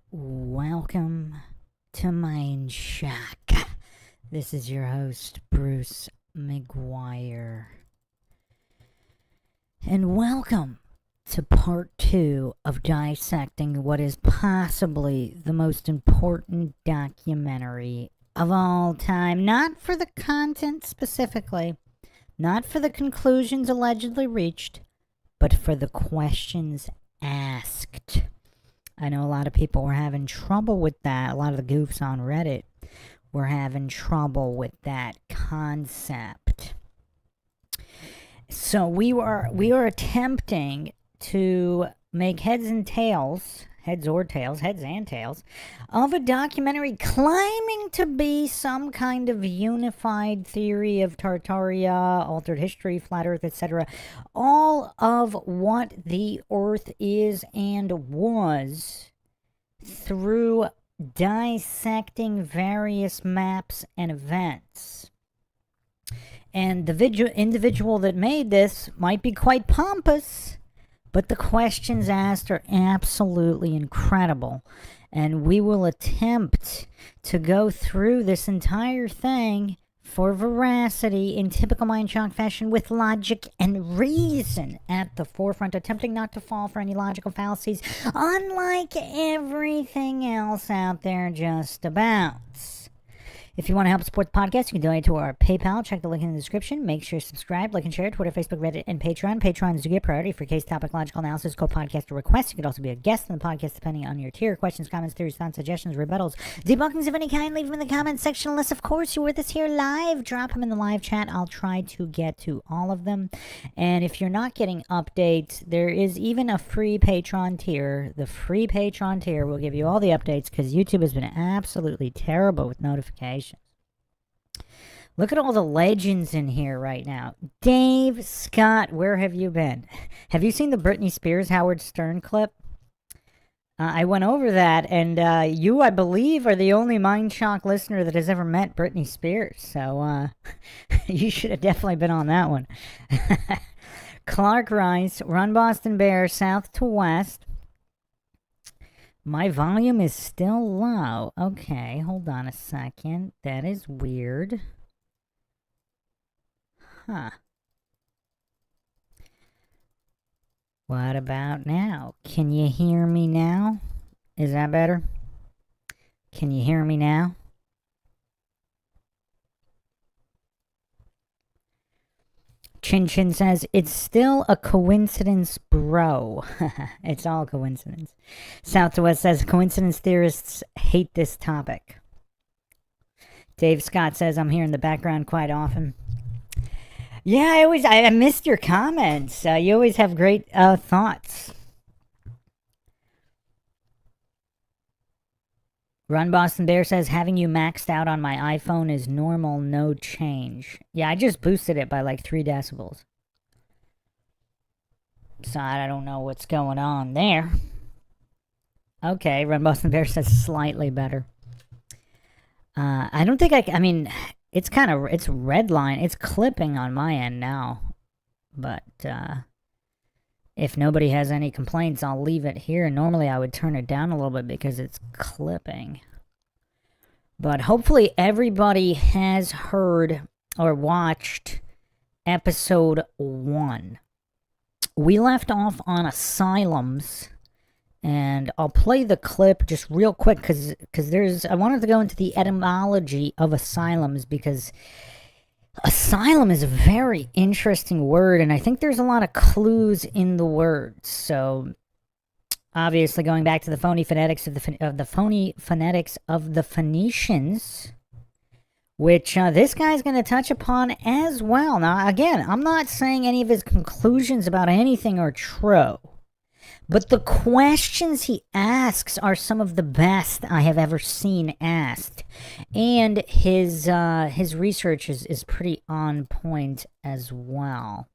Welcome to MINDSHOCK. This is your host, Bruce McGuire. And welcome to part 2 of dissecting what is possibly the most important documentary of all time. Not for the content specifically, not for the conclusions allegedly reached, but for the questions asked. I know a lot of people were having trouble with that. A lot of the goofs on Reddit were having trouble with that concept. So we were attempting to make heads and tails of a documentary claiming to be some kind of unified theory of Tartaria, altered history, flat Earth, etc. All of what the Earth is and was through dissecting various maps and events. And the individual that made this might be quite pompous, but the questions asked are absolutely incredible. And we will attempt to go through this entire thing for veracity in typical MINDSHOCK fashion with logic and reason at the forefront, attempting not to fall for any logical fallacies, unlike everything else out there just about. If you want to help support the podcast, you can donate to our PayPal. Check the link in the description. Make sure you subscribe, like, and share. Twitter, Facebook, Reddit, and Patreon. Patrons do get priority for case, topic, logical analysis, co-podcaster requests. You could also be a guest in the podcast depending on your tier. Questions, comments, theories, thoughts, suggestions, rebuttals, debunkings of any kind, leave them in the comments section. Unless, of course, you're with us here live, drop them in the live chat. I'll try to get to all of them. And if you're not getting updates, there is even a free Patreon tier. The free Patreon tier will give you all the updates because YouTube has been absolutely terrible with notifications. Look at all the legends in here right now. Dave Scott, where have you been? Have you seen the Britney Spears Howard Stern clip? I went over that, and you, I believe, are the only MINDSHOCK listener that has ever met Britney Spears. So you should have definitely been on that one. Clark Rice, Run Boston Bear, South to West. My volume is still low. Okay, hold on a second. That is weird. Huh. What about now? Can you hear me now? Is that better? Can you hear me now? Chin Chin says, it's still a coincidence, bro. It's all coincidence. South to West says, coincidence theorists hate this topic. Dave Scott says, I'm here in the background quite often. Yeah, I missed your comments. You always have great thoughts. Run Boston Bear says, having you maxed out on my iPhone is normal, no change. Yeah, I just boosted it by like 3 decibels. So I don't know what's going on there. Okay, Run Boston Bear says slightly better. I don't think I mean, it's red line. It's clipping on my end now. But if nobody has any complaints, I'll leave it here. Normally I would turn it down a little bit because it's clipping. But hopefully everybody has heard or watched episode 1. We left off on asylums. And I'll play the clip just real quick because I wanted to go into the etymology of asylums because asylum is a very interesting word, and I think there's a lot of clues in the word. So, obviously, going back to the phony phonetics of the Phoenicians, which this guy's going to touch upon as well. Now, again, I'm not saying any of his conclusions about anything are true. But the questions he asks are some of the best I have ever seen asked. And his research is pretty on point as well.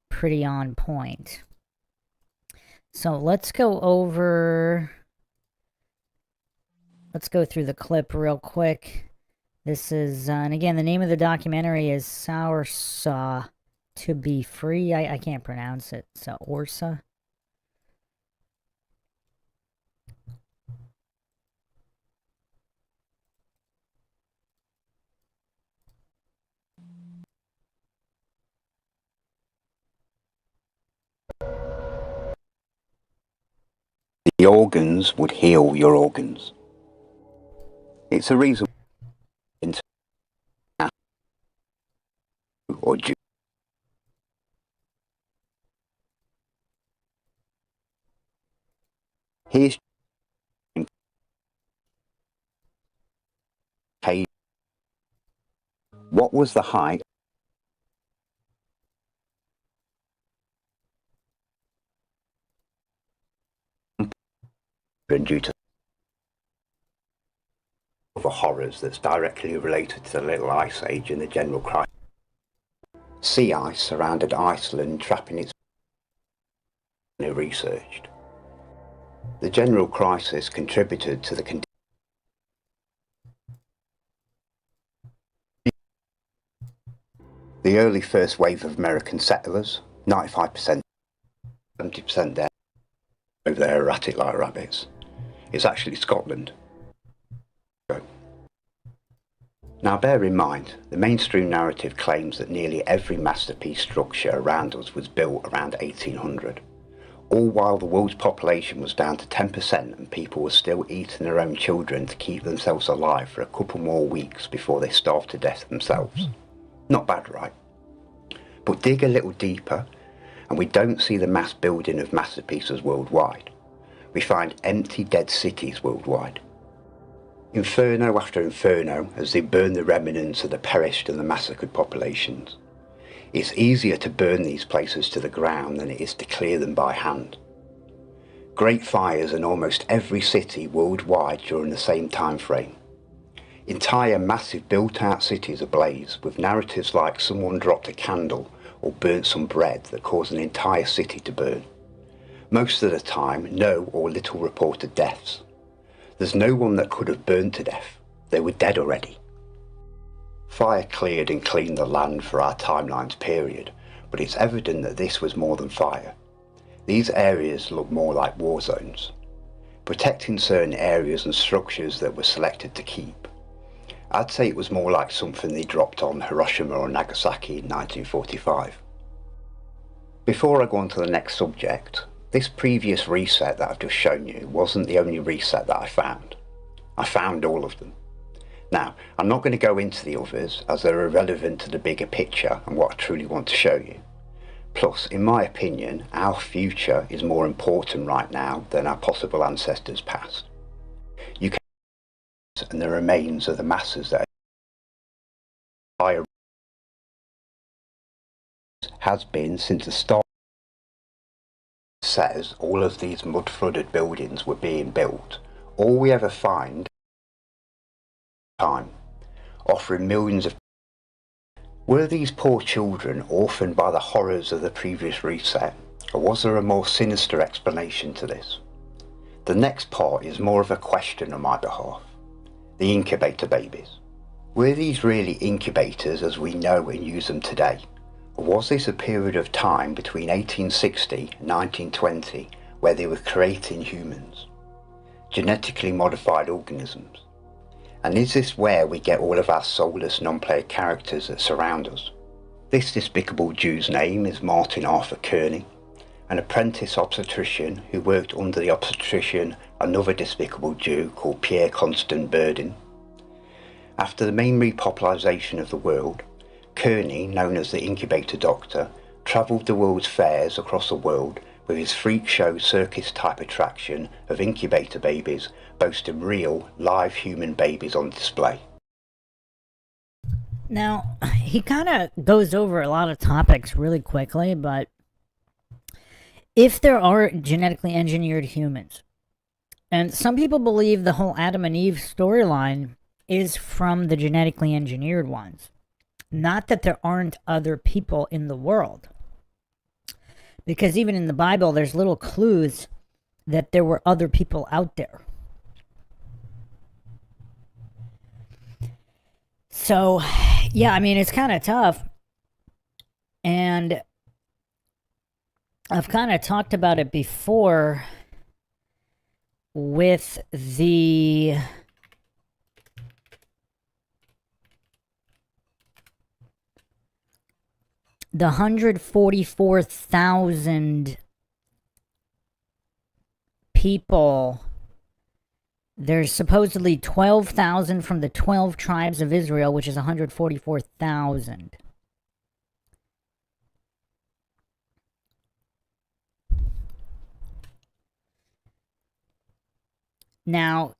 Pretty on point. So let's go through the clip real quick. This is, and again, the name of the documentary is Sour Saw to Be Free. I can't pronounce it. So, Orsa. The organs would heal your organs. It's a reason into or here's what was the height due to other horrors that's directly related to the Little Ice Age and the general crisis. Sea ice surrounded Iceland, trapping its researched. The general crisis contributed to the early first wave of American settlers, 95%, 70% there, over there erratic like rabbits. It's actually Scotland. Now bear in mind, the mainstream narrative claims that nearly every masterpiece structure around us was built around 1800, all while the world's population was down to 10% and people were still eating their own children to keep themselves alive for a couple more weeks before they starved to death themselves. Not bad, right? But dig a little deeper and we don't see the mass building of masterpieces worldwide. We find empty dead cities worldwide. Inferno after inferno as they burn the remnants of the perished and the massacred populations. It's easier to burn these places to the ground than it is to clear them by hand. Great fires in almost every city worldwide during the same time frame. Entire massive built-out cities ablaze, with narratives like someone dropped a candle or burnt some bread that caused an entire city to burn. Most of the time, no or little reported deaths. There's no one that could have burned to death. They were dead already. Fire cleared and cleaned the land for our timeline's period, but it's evident that this was more than fire. These areas look more like war zones, protecting certain areas and structures that were selected to keep. I'd say it was more like something they dropped on Hiroshima or Nagasaki in 1945. Before I go on to the next subject, this previous reset that I've just shown you wasn't the only reset that I found. I found all of them. Now, I'm not going to go into the others as they're irrelevant to the bigger picture and what I truly want to show you. Plus, in my opinion, our future is more important right now than our possible ancestors' past. You can and the remains of the masses that has been since the start. Says all of these mud-flooded buildings were being built. All we ever find time, offering millions of. Were these poor children orphaned by the horrors of the previous reset, or was there a more sinister explanation to this? The next part is more of a question on my behalf. The incubator babies. Were these really incubators as we know and use them today? Or was this a period of time between 1860 and 1920 where they were creating humans? Genetically modified organisms? And is this where we get all of our soulless non-player characters that surround us? This despicable Jew's name is Martin Arthur Kearney, an apprentice obstetrician who worked under the obstetrician another despicable Jew called Pierre Constant Burdin. After the main repopulation of the world, Kearney, known as the Incubator Doctor, travelled the world's fairs across the world with his freak show circus type attraction of incubator babies, boasting real, live human babies on display. Now, he kind of goes over a lot of topics really quickly, but if there are genetically engineered humans, and some people believe the whole Adam and Eve storyline is from the genetically engineered ones. Not that there aren't other people in the world. Because even in the Bible, there's little clues that there were other people out there. So, yeah, I mean, it's kind of tough. And I've kind of talked about it before with the the 144,000 people. There's supposedly 12,000 from the 12 tribes of Israel, which is 144,000. Now,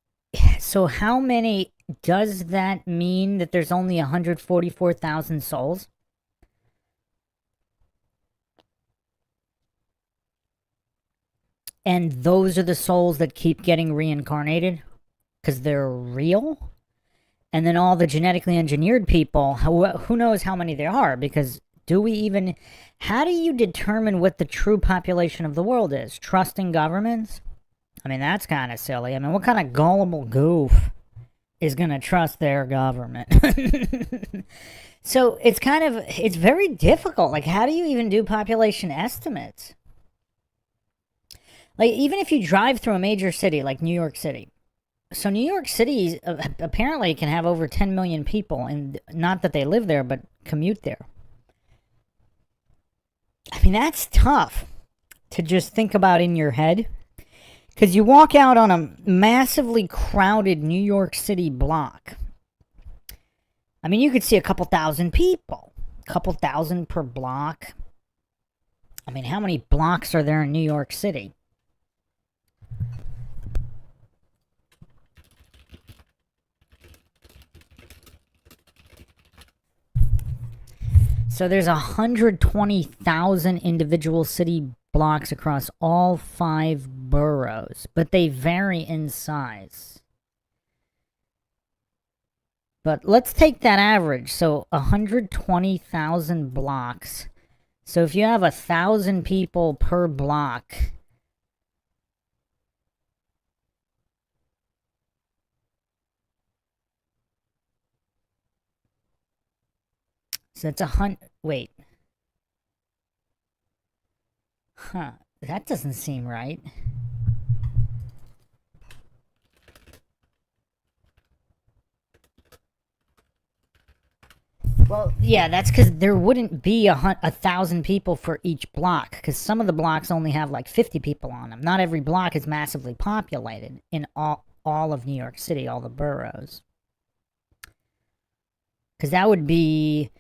so how many does that mean that there's only 144,000 souls? And those are the souls that keep getting reincarnated because they're real? And then all the genetically engineered people, who knows how many there are? Because how do you determine what the true population of the world is? Trusting governments? I mean, that's kind of silly. I mean, what kind of gullible goof is going to trust their government? So it's very difficult. Like, how do you even do population estimates? Like, even if you drive through a major city like New York City. So New York City apparently can have over 10 million people, and not that they live there, but commute there. I mean, that's tough to just think about in your head. Because you walk out on a massively crowded New York City block. I mean, you could see a couple thousand people. A couple thousand per block. I mean, how many blocks are there in New York City? So there's 120,000 individual city blocks across all 5 boroughs, but they vary in size. But let's take that average. So 120,000 blocks. So if you have 1,000 people per block, so that's wait. Huh, that doesn't seem right. Well, yeah, that's because there wouldn't be 1,000 people for each block, because some of the blocks only have like 50 people on them. Not every block is massively populated in all of New York City, all the boroughs. Because that would be...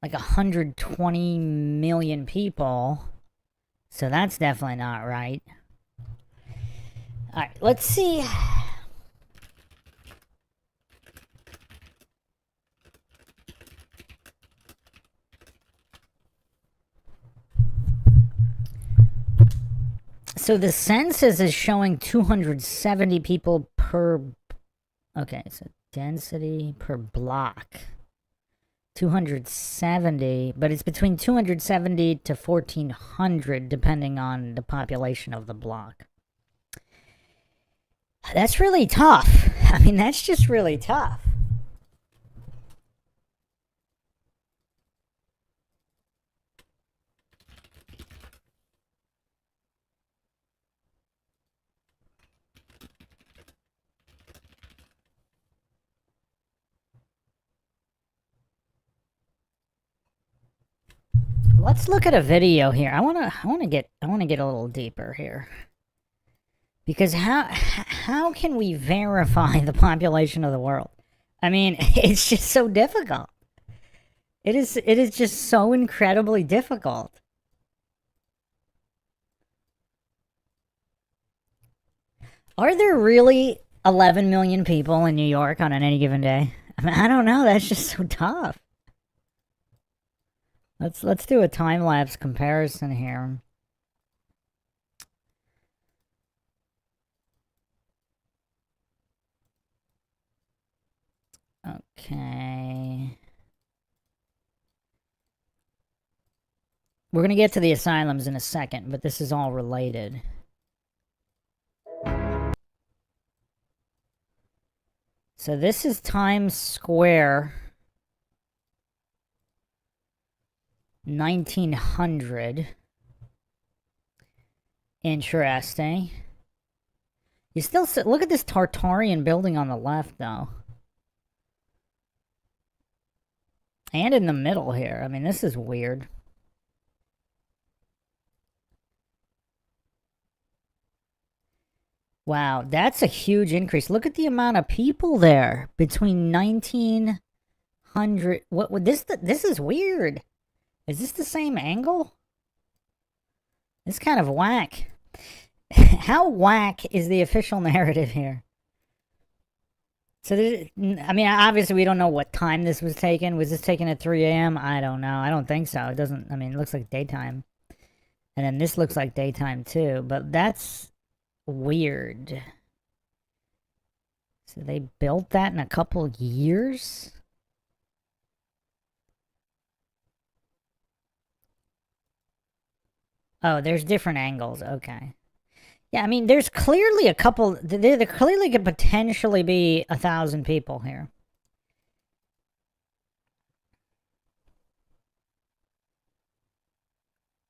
like 120 million people. So that's definitely not right. Alright, let's see. So the census is showing 270 people per... Okay, so density per block. 270, but it's between 270 to 1,400 depending on the population of the block. That's really tough. I mean, that's just really tough. Let's look at a video here. I want to get a little deeper here. Because how can we verify the population of the world? I mean, it's just so difficult. It is just so incredibly difficult. Are there really 11 million people in New York on any given day? I mean, I don't know. That's just so tough. Let's do a time-lapse comparison here. Okay. We're going to get to the asylums in a second, but this is all related. So this is Times Square. 1900. Interesting. You still look at this Tartarian building on the left, though. And in the middle here. I mean, this is weird. Wow, that's a huge increase. Look at the amount of people there between 1900. What would this is weird. Is this the same angle? It's kind of whack. How whack is the official narrative here? So, I mean, obviously, we don't know what time this was taken. Was this taken at 3 a.m.? I don't know. I don't think so. It doesn't, I mean, it looks like daytime. And then this looks like daytime too. But that's weird. So, they built that in a couple years? Oh, there's different angles. Okay. Yeah, I mean, there's clearly a couple. There clearly could potentially be 1,000 people here.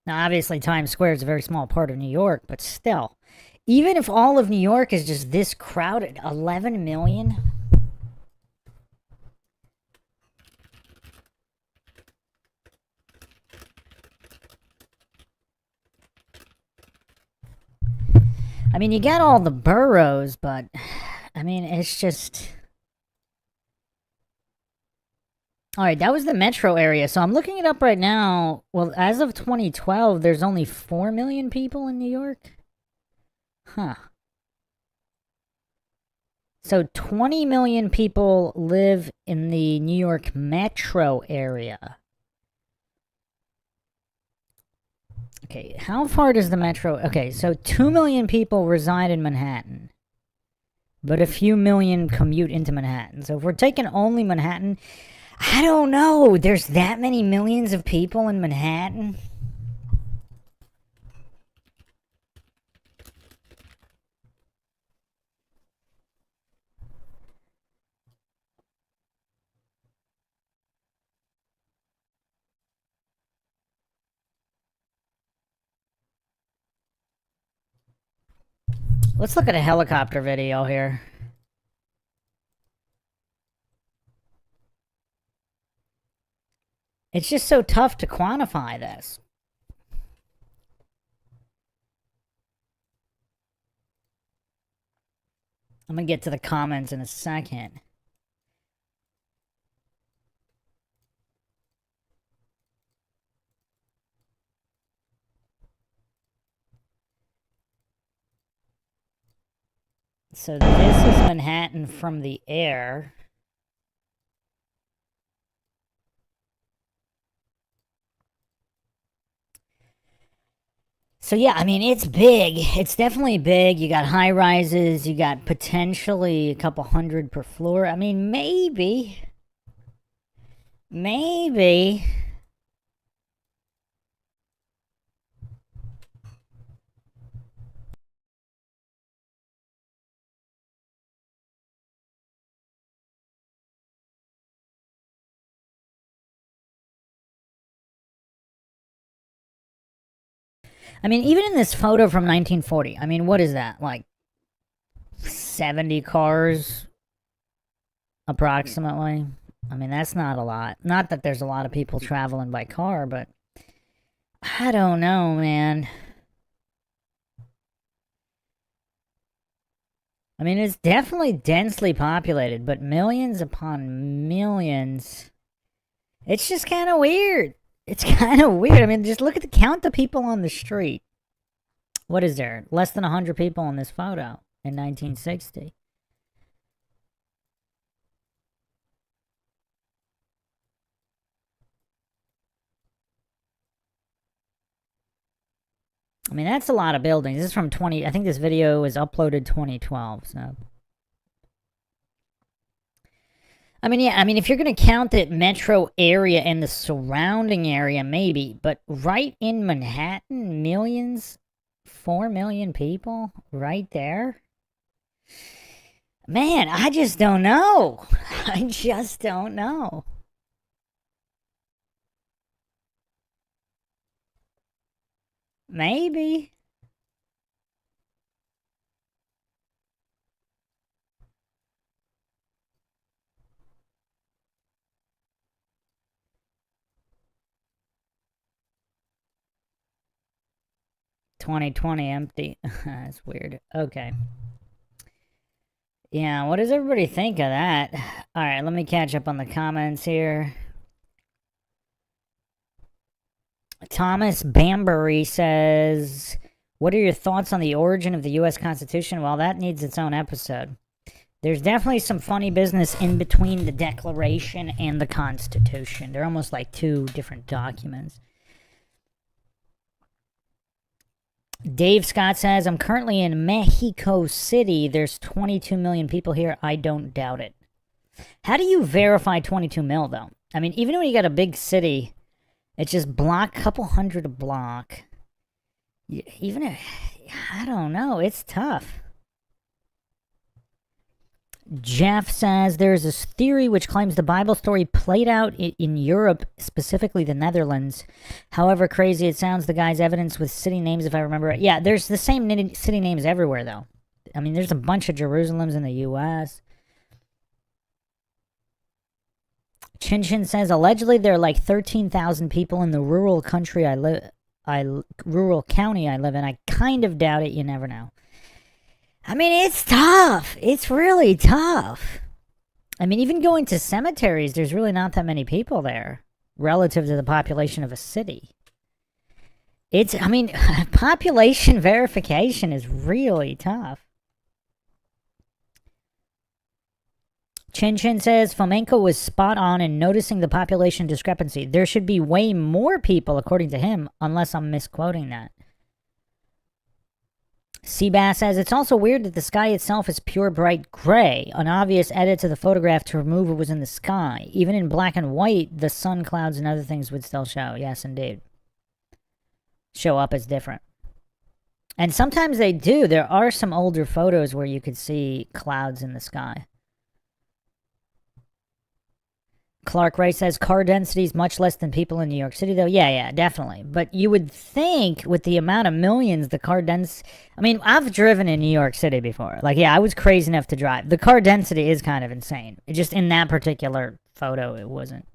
Now, obviously, Times Square is a very small part of New York, but still, even if all of New York is just this crowded, 11 million. I mean, you got all the boroughs, but I mean, it's just. All right, that was the metro area. So I'm looking it up right now. Well, as of 2012, there's only 4 million people in New York. Huh. So 20 million people live in the New York metro area. Okay, how far does the metro... Okay, so 2 million people reside in Manhattan. But a few million commute into Manhattan. So if we're taking only Manhattan... I don't know. There's that many millions of people in Manhattan. Let's look at a helicopter video here. It's just so tough to quantify this. I'm going to get to the comments in a second. So this is Manhattan from the air. So yeah, I mean, it's big. It's definitely big. You got high rises. You got potentially a couple hundred per floor. I mean, maybe. Maybe. I mean, even in this photo from 1940, I mean, what is that? Like 70 cars approximately? I mean, that's not a lot. Not that there's a lot of people traveling by car, but I don't know, man. I mean, it's definitely densely populated, but millions upon millions. It's just kind of weird. It's kind of weird. I mean, just look at the count the people on the street. What is there? Less than 100 people in this photo in 1960. I mean, that's a lot of buildings. This is from 20... I think this video was uploaded 2012, so... I mean, yeah, I mean, if you're going to count the metro area and the surrounding area, maybe. But right in Manhattan, millions, 4 million people right there? Man, I just don't know. I just don't know. Maybe. 2020 empty. That's weird. Okay. Yeah, what does everybody think of that? Alright, let me catch up on the comments here. Thomas Bambury says, what are your thoughts on the origin of the U.S. Constitution? Well, that needs its own episode. There's definitely some funny business in between the Declaration and the Constitution. They're almost like two different documents. Dave Scott says, I'm currently in Mexico City. There's 22 million people here. I don't doubt it. How do you verify 22 mil, though? I mean, even when you got a big city, it's just block, couple hundred a block. Even if, I don't know, it's tough. Jeff says, there's this theory which claims the Bible story played out in Europe, specifically the Netherlands. However crazy it sounds, the guy's evidence with city names, if I remember it. Yeah, there's the same city names everywhere, though. I mean, there's a bunch of Jerusalems in the U.S. Chin Chin says, allegedly there are like 13,000 people in the rural county I live in. I kind of doubt it. You never know. I mean, it's tough. It's really tough. I mean, even going to cemeteries, there's really not that many people there relative to the population of a city. I mean, population verification is really tough. Chin Chin says, Fomenko was spot on in noticing the population discrepancy. There should be way more people, according to him, unless I'm misquoting that. Seabass says, it's also weird that the sky itself is pure bright gray. An obvious edit to the photograph to remove what was in the sky. Even in black and white, the sun, clouds, and other things would still show. Yes, indeed. Show up as different. And sometimes they do. There are some older photos where you could see clouds in the sky. Clark Ray says, car density is much less than people in New York City, though. Yeah, definitely. But you would think with the amount of millions, the car density... I mean, I've driven in New York City before. Like, yeah, I was crazy enough to drive. The car density is kind of insane. It just in that particular photo, it wasn't.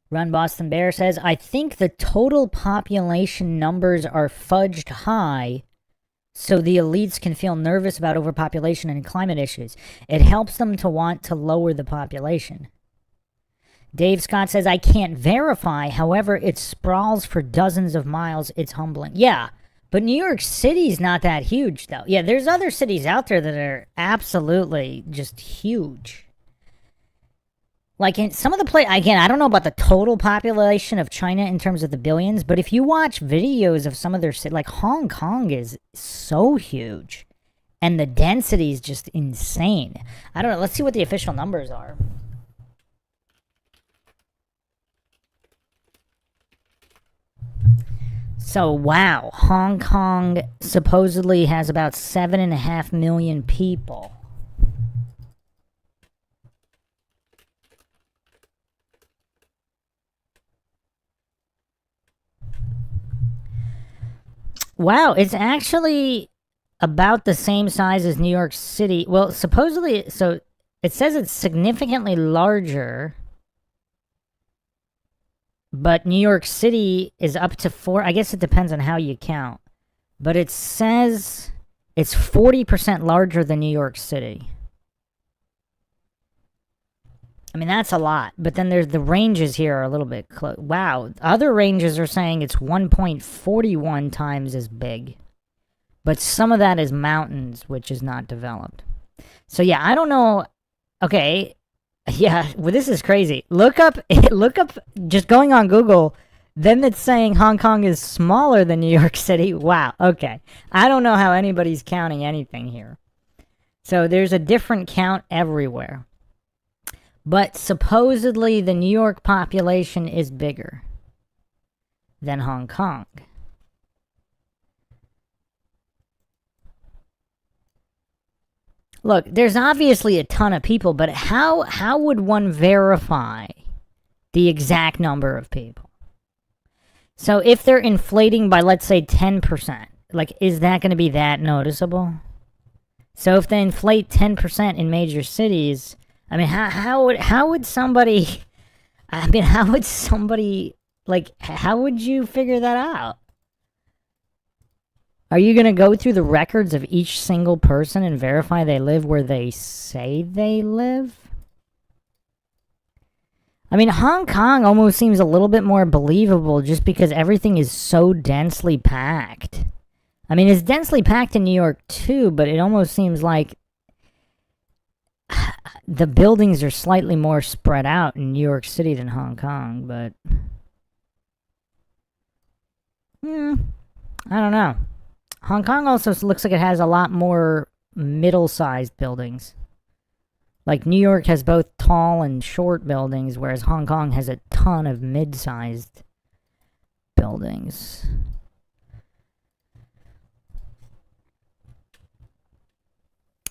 Run Boston Bear says, I think the total population numbers are fudged high so the elites can feel nervous about overpopulation and climate issues. It helps them to want to lower the population. Dave Scott says, I can't verify. However, it sprawls for dozens of miles. It's humbling. Yeah, but New York City's not that huge, though. Yeah, there's other cities out there that are absolutely just huge. Like in some of the again, I don't know about the total population of China in terms of the billions, but if you watch videos of some of their cities, like Hong Kong is so huge. And the density is just insane. I don't know. Let's see what the official numbers are. So, wow. Hong Kong supposedly has about 7.5 million people. Wow, it's actually about the same size as New York City. Well, supposedly, so it says it's significantly larger, but New York City is up to 4. I guess it depends on how you count. But it says it's 40% larger than New York City. I mean, that's a lot. But then there's the ranges here are a little bit close. Wow. Other ranges are saying it's 1.41 times as big. But some of that is mountains, which is not developed. So, yeah, I don't know. Okay. Yeah, well, this is crazy. Look up, just going on Google, then it's saying Hong Kong is smaller than New York City. Wow. Okay. I don't know how anybody's counting anything here. So, there's a different count everywhere. But supposedly the New York population is bigger than Hong Kong. Look, there's obviously a ton of people, but how would one verify the exact number of people? So if they're inflating by, let's say, 10%, like, is that going to be that noticeable? So if they inflate 10% in major cities, I mean, how would somebody? I mean, how would somebody like? How would you figure that out? Are you gonna go through the records of each single person and verify they live where they say they live? I mean, Hong Kong almost seems a little bit more believable just because everything is so densely packed. I mean, it's densely packed in New York too, but it almost seems like the buildings are slightly more spread out in New York City than Hong Kong, but I don't know. Hong Kong also looks like it has a lot more middle-sized buildings. Like New York has both tall and short buildings, whereas Hong Kong has a ton of mid-sized buildings.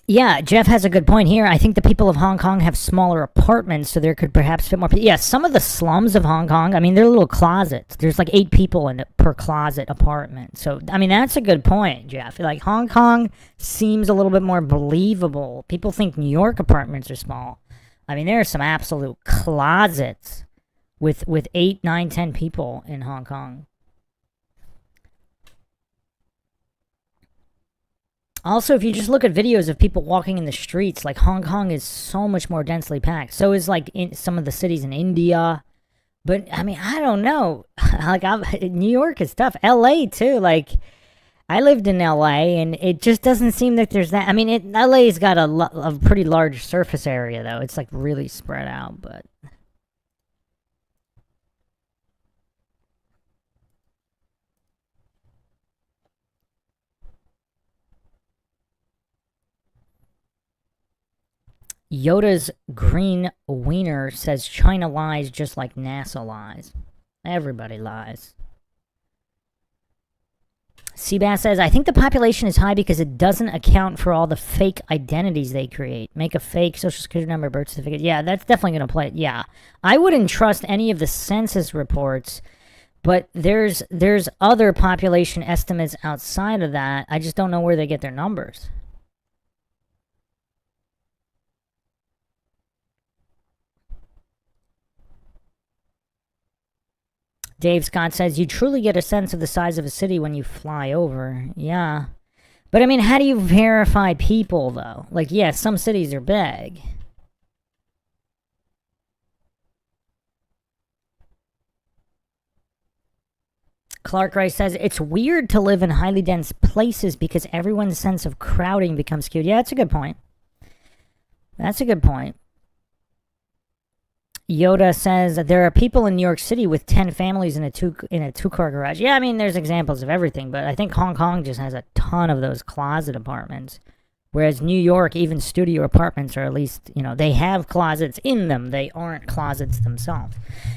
Yeah, Jeff has a good point here. I think the people of Hong Kong have smaller apartments, so there could perhaps fit more people. Yeah, some of the slums of Hong Kong, I mean, they're little closets. There's like 8 people in per closet apartment. So, I mean, that's a good point, Jeff. Like, Hong Kong seems a little bit more believable. People think New York apartments are small. I mean, there are some absolute closets with 8, 9, 10 people in Hong Kong. Also, if you just look at videos of people walking in the streets, like Hong Kong is so much more densely packed. So is like in some of the cities in India. But I mean, I don't know. Like New York is tough. LA too. Like I lived in LA, and it just doesn't seem that there's that. I mean, LA's got a pretty large surface area though. It's like really spread out, but. Yoda's green wiener says China lies just like NASA lies. Everybody lies. Seabass says, I think the population is high because it doesn't account for all the fake identities they create. Make a fake social security number, birth certificate. Yeah, that's definitely going to play. Yeah. I wouldn't trust any of the census reports, but there's other population estimates outside of that. I just don't know where they get their numbers. Dave Scott says, you truly get a sense of the size of a city when you fly over. Yeah. But I mean, how do you verify people, though? Like, yeah, some cities are big. Clark Rice says, it's weird to live in highly dense places because everyone's sense of crowding becomes skewed. Yeah, that's a good point. That's a good point. Yoda says that there are people in New York City with 10 families in a two-car garage. Yeah, I mean, there's examples of everything, but I think Hong Kong just has a ton of those closet apartments. Whereas New York, even studio apartments are at least, they have closets in them. They aren't closets themselves,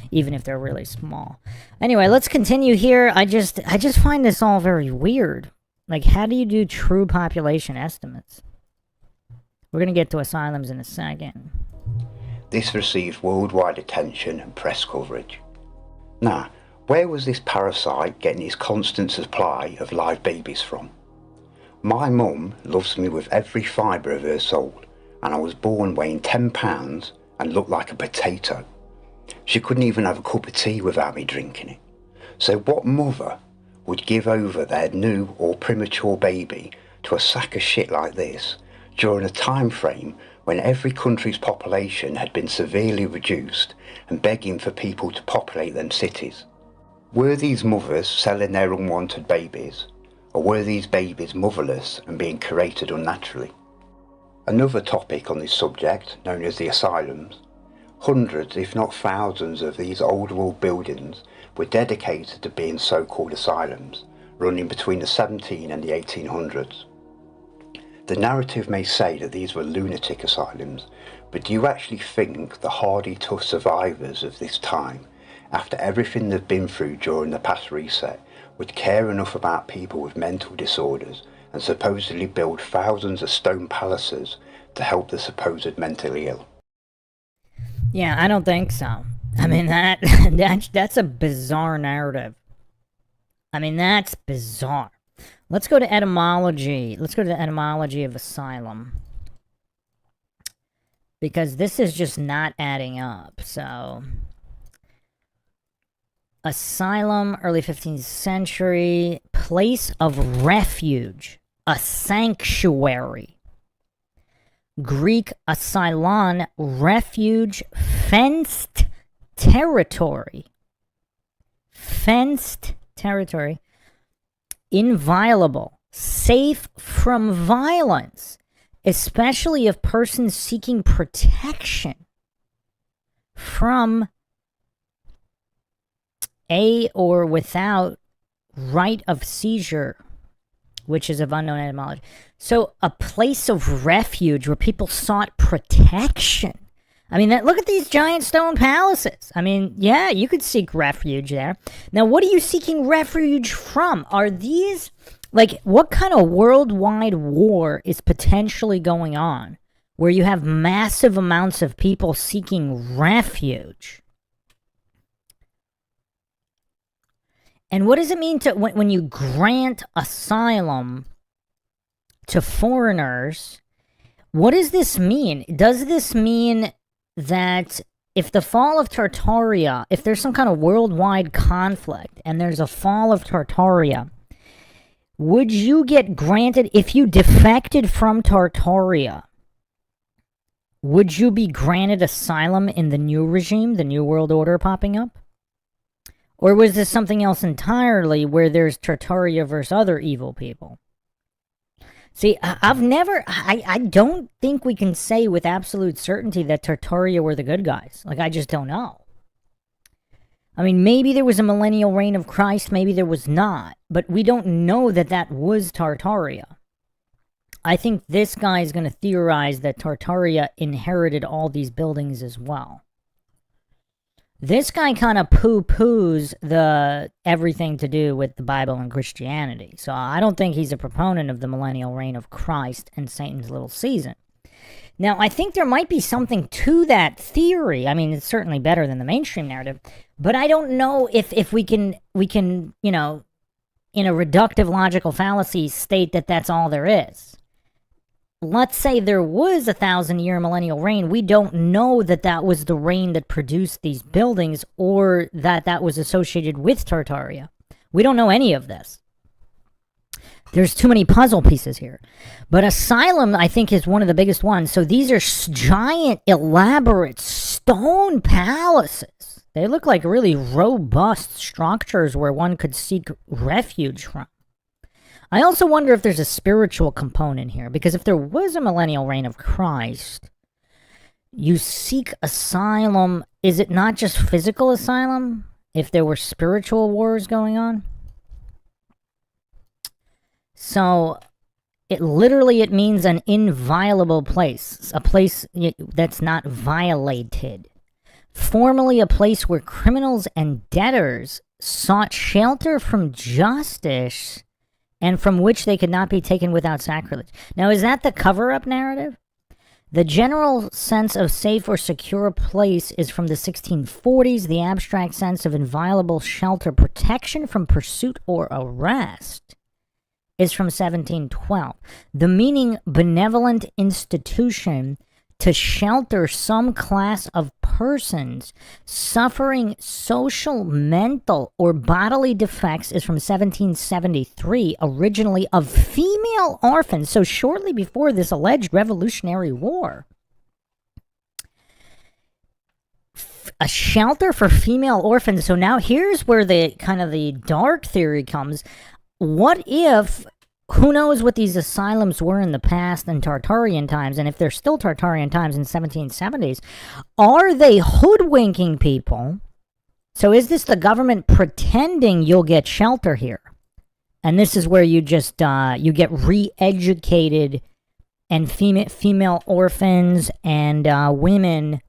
even if they're really small. Anyway, let's continue here. I just find this all very weird. Like, how do you do true population estimates? We're going to get to asylums in a second. This received worldwide attention and press coverage. Now, where was this parasite getting his constant supply of live babies from? My mum loves me with every fibre of her soul, and I was born weighing 10 pounds and looked like a potato. She couldn't even have a cup of tea without me drinking it. So what mother would give over their new or premature baby to a sack of shit like this during a time frame when every country's population had been severely reduced and begging for people to populate them cities? Were these mothers selling their unwanted babies, or were these babies motherless and being created unnaturally? Another topic on this subject, known as the asylums, hundreds if not thousands of these old world buildings were dedicated to being so-called asylums, running between the 17 and the 1800s. The narrative may say that these were lunatic asylums, but do you actually think the hardy, tough survivors of this time, after everything they've been through during the past reset, would care enough about people with mental disorders and supposedly build thousands of stone palaces to help the supposed mentally ill? Yeah, I don't think so. I mean, that's a bizarre narrative. I mean, that's bizarre. Let's go to etymology. Let's go to the etymology of asylum. because this is just not adding up. So, asylum, early 15th century, place of refuge, a sanctuary. Greek asylon, refuge, fenced territory. Fenced territory. Inviolable, safe from violence, especially of persons seeking protection from a or without right of seizure, which is of unknown etymology. So a place of refuge where people sought protection. I mean, look at these giant stone palaces. I mean, yeah, you could seek refuge there. Now, what are you seeking refuge from? Are these, like, what kind of worldwide war is potentially going on where you have massive amounts of people seeking refuge? And what does it mean to when you grant asylum to foreigners? What does this mean? Does this mean that if the fall of Tartaria, if there's some kind of worldwide conflict and there's a fall of Tartaria, would you get granted, if you defected from Tartaria, would you be granted asylum in the new regime, the new world order popping up? Or was this something else entirely where there's Tartaria versus other evil people? See, I don't think we can say with absolute certainty that Tartaria were the good guys. Like, I just don't know. I mean, maybe there was a millennial reign of Christ, maybe there was not. But we don't know that that was Tartaria. I think this guy is going to theorize that Tartaria inherited all these buildings as well. This guy kind of poo-poos the everything to do with the Bible and Christianity. So I don't think he's a proponent of the millennial reign of Christ and Satan's little season. Now, I think there might be something to that theory. I mean, it's certainly better than the mainstream narrative. But I don't know if we can, you know, in a reductive logical fallacy, state that that's all there is. Let's say there was a 1,000-year millennial reign. We don't know that that was the reign that produced these buildings or that that was associated with Tartaria. We don't know any of this. There's too many puzzle pieces here. But asylum, I think, is one of the biggest ones. So these are giant, elaborate stone palaces. They look like really robust structures where one could seek refuge from. I also wonder if there's a spiritual component here, because if there was a millennial reign of Christ, you seek asylum. Is it not just physical asylum if there were spiritual wars going on? So it means an inviolable place, a place that's not violated. Formerly a place where criminals and debtors sought shelter from justice and from which they could not be taken without sacrilege. Now, is that the cover-up narrative? The general sense of safe or secure place is from the 1640s. The abstract sense of inviolable shelter, protection from pursuit or arrest, is from 1712. The meaning benevolent institution to shelter some class of persons suffering social, mental, or bodily defects is from 1773, originally of female orphans, so shortly before this alleged Revolutionary War. A shelter for female orphans. So now here's where the kind of the dark theory comes. What if, who knows what these asylums were in the past in Tartarian times, and if they're still Tartarian times in 1770s, are they hoodwinking people? So is this the government pretending you'll get shelter here? And this is where you just, you get re-educated, and female orphans and women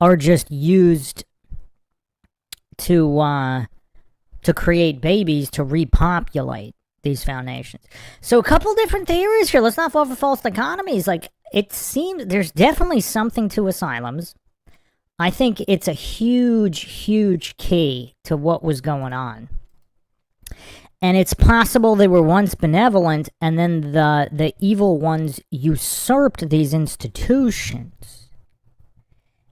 are just used to create babies to repopulate these foundations. So a couple different theories here. Let's not fall for false dichotomies. Like, it seems there's definitely something to asylums. I think it's a huge, huge key to what was going on. And it's possible they were once benevolent, and then the evil ones usurped these institutions.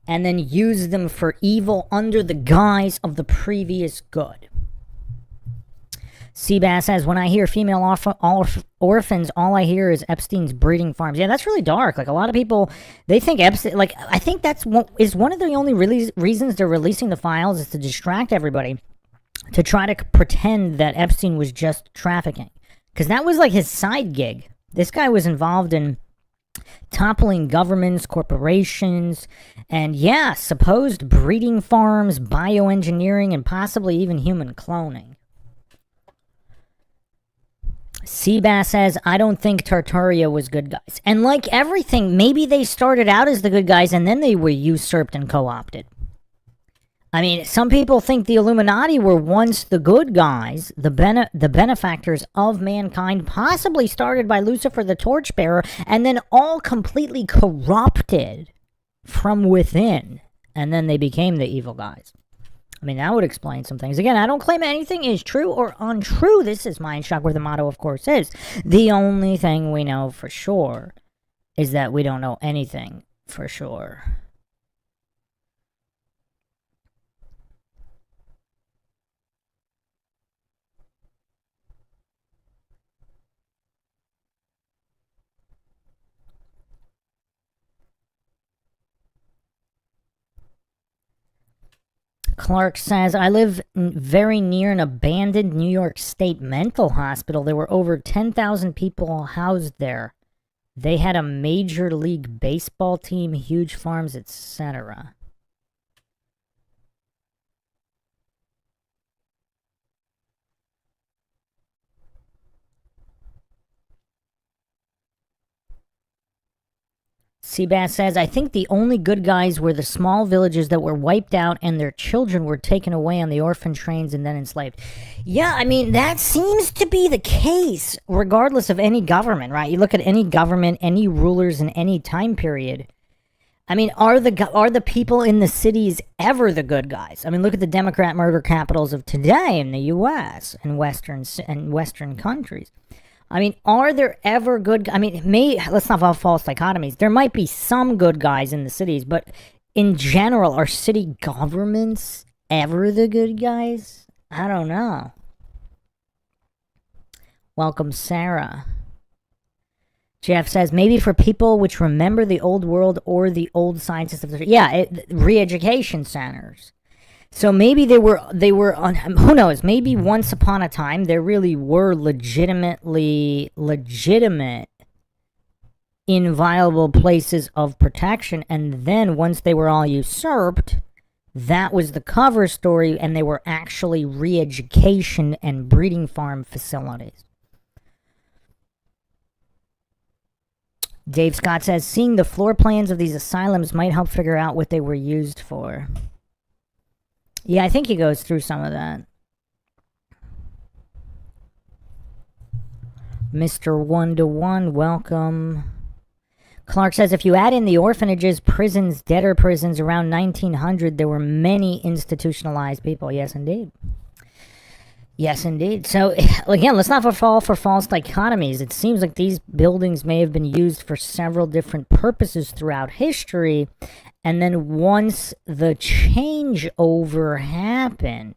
and then use them for evil under the guise of the previous good. Seabass says, when I hear female orphans, all I hear is Epstein's breeding farms. Yeah, that's really dark. Like, a lot of people, they think Epstein, like, I think that's one of the only reasons they're releasing the files is to distract everybody, to try to pretend that Epstein was just trafficking. Because that was like his side gig. This guy was involved in toppling governments, corporations, and yeah, supposed breeding farms, bioengineering, and possibly even human cloning. Seabass says, I don't think Tartaria was good guys. And like everything, maybe they started out as the good guys and then they were usurped and co-opted. I mean, some people think the Illuminati were once the good guys, the benefactors of mankind, possibly started by Lucifer the Torchbearer, and then all completely corrupted from within. And then they became the evil guys. I mean, that would explain some things. Again, I don't claim anything is true or untrue. This is MINDSHOCK, where the motto, of course, is the only thing we know for sure is that we don't know anything for sure. Clark says, I live very near an abandoned New York State mental hospital. There were over 10,000 people housed there. They had a major league baseball team, huge farms, etc. Seabass says, I think the only good guys were the small villages that were wiped out and their children were taken away on the orphan trains and then enslaved. Yeah, I mean, that seems to be the case regardless of any government, right? You look at any government, any rulers in any time period. I mean, are the people in the cities ever the good guys? I mean, look at the Democrat murder capitals of today in the U.S. and Western countries. I mean, are there ever good... I mean, let's not have false dichotomies. There might be some good guys in the cities, but in general, are city governments ever the good guys? I don't know. Welcome, Sarah. Jeff says, maybe for people which remember the old world or the old sciences of the... Yeah, re-education centers. So maybe they were on, who knows, maybe once upon a time there really were legitimate, inviolable places of protection, and then once they were all usurped, that was the cover story, and they were actually re-education and breeding farm facilities. Dave Scott says, seeing the floor plans of these asylums might help figure out what they were used for. Yeah, I think he goes through some of that. Mr. 1-to-1, welcome. Clark says, if you add in the orphanages, prisons, debtor prisons around 1900, there were many institutionalized people. Yes, indeed. Yes, indeed. So, again, let's not fall for false dichotomies. It seems like these buildings may have been used for several different purposes throughout history. And then once the changeover happened,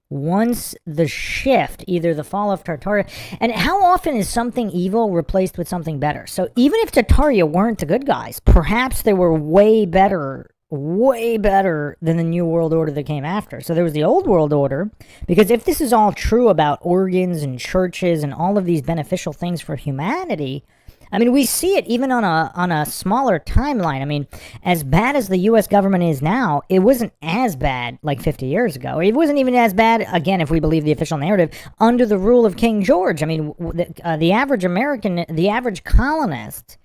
once the shift, either the fall of Tartaria, and how often is something evil replaced with something better? So even if Tartaria weren't the good guys, perhaps they were way better than the New World Order that came after. So there was the Old World Order, because if this is all true about organs and churches and all of these beneficial things for humanity, I mean, we see it even on a smaller timeline. I mean, as bad as the U.S. government is now, it wasn't as bad like 50 years ago. It wasn't even as bad, again, if we believe the official narrative, under the rule of King George. I mean, the average American, the average colonist,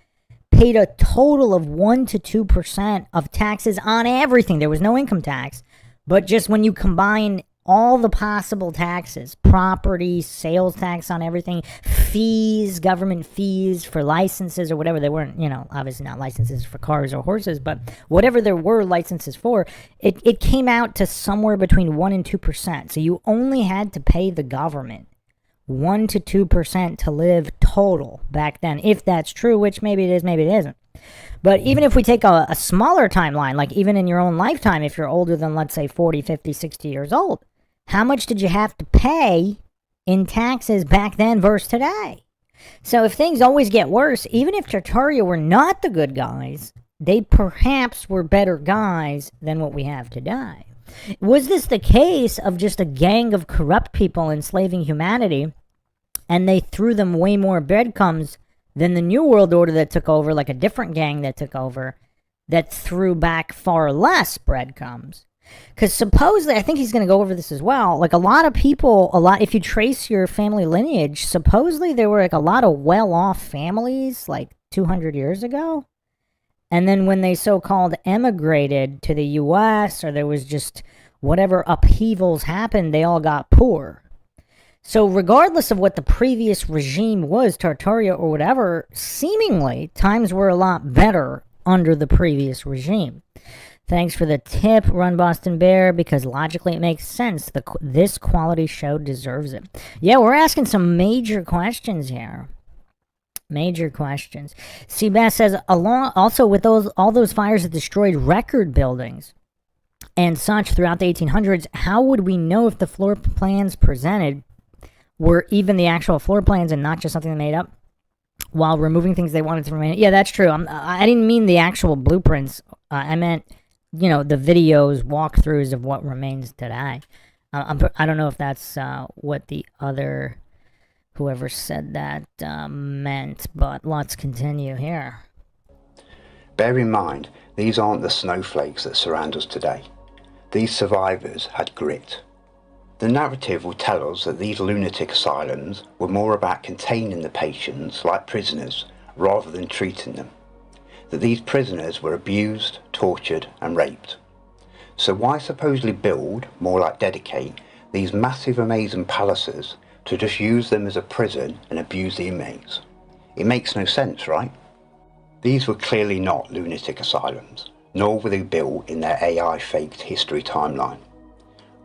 paid a total of 1 to 2% of taxes on everything. There was no income tax. But just when you combine all the possible taxes, property, sales tax on everything, fees, government fees for licenses or whatever, they weren't, obviously not licenses for cars or horses, but whatever there were licenses for, it came out to somewhere between 1 and 2%. So you only had to pay the government 1 to 2% to live total back then, if that's true, which maybe it is, maybe it isn't. But even if we take a smaller timeline, like even in your own lifetime, if you're older than, let's say, 40, 50, 60 years old, how much did you have to pay in taxes back then versus today? So if things always get worse, even if Tartaria were not the good guys, they perhaps were better guys than what we have today. Was this the case of just a gang of corrupt people enslaving humanity, and they threw them way more breadcrumbs than the New World Order that took over, like a different gang that took over, that threw back far less breadcrumbs? Because supposedly, I think he's going to go over this as well, like a lot of people, if you trace your family lineage, supposedly there were like a lot of well-off families like 200 years ago. And then when they so-called emigrated to the U.S., or there was just whatever upheavals happened, they all got poor. So regardless of what the previous regime was, Tartaria or whatever, seemingly times were a lot better under the previous regime. Thanks for the tip, Run Boston Bear, because logically it makes sense. This quality show deserves it. Yeah, we're asking some major questions here. Major questions. Seabass says, also with all those fires that destroyed record buildings and such throughout the 1800s, how would we know if the floor plans presented were even the actual floor plans and not just something they made up while removing things they wanted to remain? Yeah, that's true. I didn't mean the actual blueprints. I meant, the videos, walkthroughs of what remains today. I don't know if that's what the other... whoever said that meant, but let's continue here. Bear in mind, these aren't the snowflakes that surround us today. These survivors had grit. The narrative will tell us that these lunatic asylums were more about containing the patients like prisoners rather than treating them. That these prisoners were abused, tortured and raped. So why supposedly build, more like dedicate, these massive amazing palaces to just use them as a prison and abuse the inmates? It makes no sense, right? These were clearly not lunatic asylums, nor were they built in their AI faked history timeline.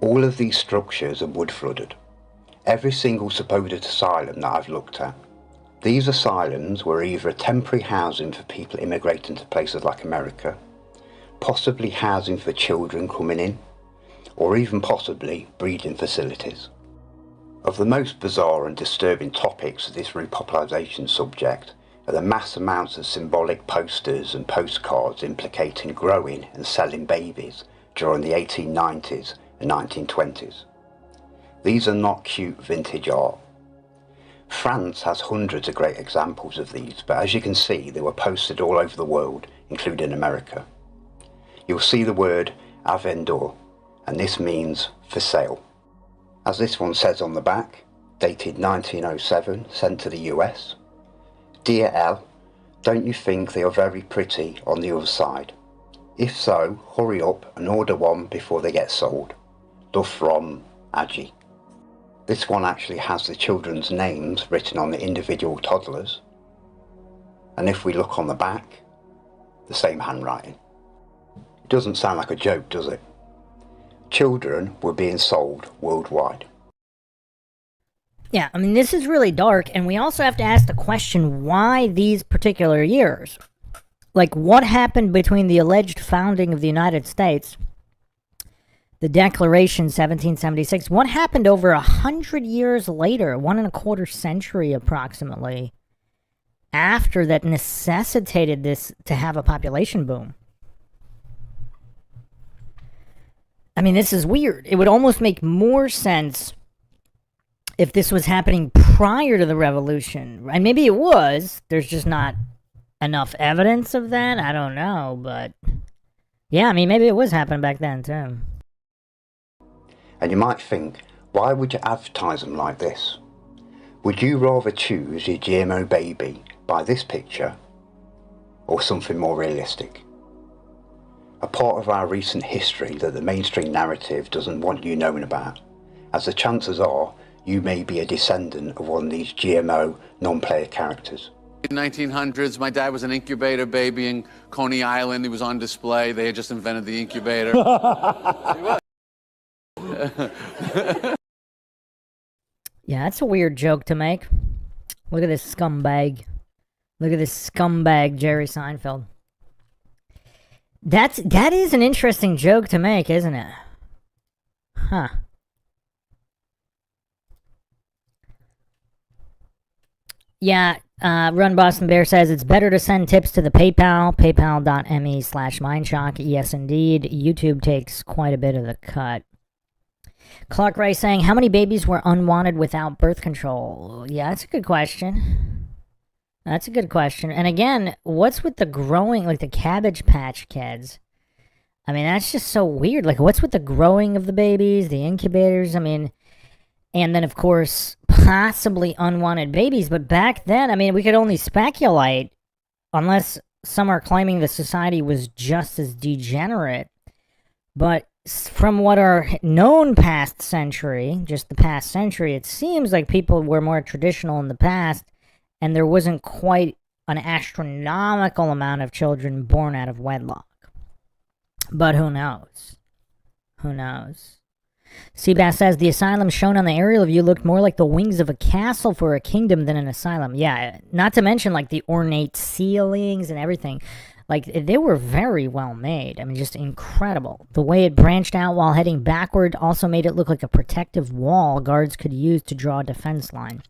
All of these structures are wood flooded. Every single supposed asylum that I've looked at. These asylums were either a temporary housing for people immigrating to places like America, possibly housing for children coming in, or even possibly breeding facilities. Of the most bizarre and disturbing topics of this repopulation subject are the mass amounts of symbolic posters and postcards implicating growing and selling babies during the 1890s and 1920s. These are not cute vintage art. France has hundreds of great examples of these, but as you can see, they were posted all over the world, including America. You'll see the word à vendre, and this means for sale. As this one says on the back, dated 1907, sent to the US. Dear L, don't you think they are very pretty on the other side? If so, hurry up and order one before they get sold. Love from Agi. This one actually has the children's names written on the individual toddlers. And if we look on the back, the same handwriting. It doesn't sound like a joke, does it? Children were being sold worldwide. Yeah, I mean, this is really dark, and we also have to ask the question, why these particular years? Like, what happened between the alleged founding of the United States, the Declaration 1776, what happened over 100 years later, 1.25 century approximately, after that necessitated this to have a population boom? I mean, this is weird. It would almost make more sense if this was happening prior to the revolution. And maybe it was. There's just not enough evidence of that. I don't know. But yeah, I mean, maybe it was happening back then too. And you might think, why would you advertise them like this? Would you rather choose your GMO baby by this picture or something more realistic? A part of our recent history that the mainstream narrative doesn't want you knowing about, as the chances are you may be a descendant of one of these GMO non-player characters. In the 1900s, my dad was an incubator baby in Coney Island. He was on display. They had just invented the incubator. Yeah, that's a weird joke to make. Look at this scumbag. Look at this scumbag, Jerry Seinfeld. That is an interesting joke to make, isn't it? Huh. Yeah, Run Boston Bear says it's better to send tips to the PayPal, paypal.me/mindshock. Yes, indeed. YouTube takes quite a bit of the cut. Clark Ray saying, how many babies were unwanted without birth control? Yeah, that's a good question. That's a good question. And again, what's with the growing, like the Cabbage Patch Kids? I mean, that's just so weird. Like, what's with the growing of the babies, the incubators? I mean, and then, of course, possibly unwanted babies. But back then, I mean, we could only speculate, unless some are claiming the society was just as degenerate. But from what are known past century, just the past century, it seems like people were more traditional in the past, and there wasn't quite an astronomical amount of children born out of wedlock. But who knows? Who knows? Seabass says, the asylum shown on the aerial view looked more like the wings of a castle for a kingdom than an asylum. Yeah, not to mention, like, the ornate ceilings and everything. Like, they were very well made. I mean, just incredible. The way it branched out while heading backward also made it look like a protective wall guards could use to draw a defense line.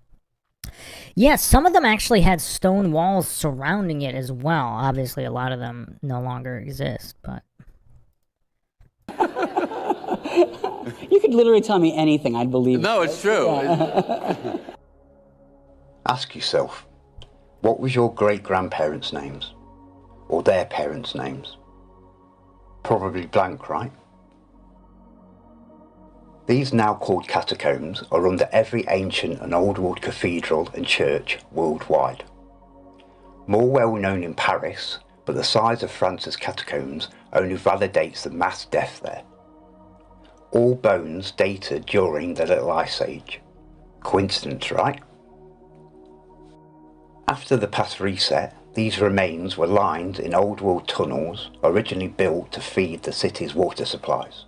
Yeah, some of them actually had stone walls surrounding it as well. Obviously, a lot of them no longer exist, but... You could literally tell me anything, I'd believe it. No, it's true. Yeah. Ask yourself, what was your great-grandparents' names? Or their parents' names? Probably blank, right? These now called catacombs are under every ancient and old world cathedral and church worldwide. More well known in Paris, but the size of France's catacombs only validates the mass death there. All bones dated during the Little Ice Age. Coincidence, right? After the past reset, these remains were lined in old world tunnels originally built to feed the city's water supplies.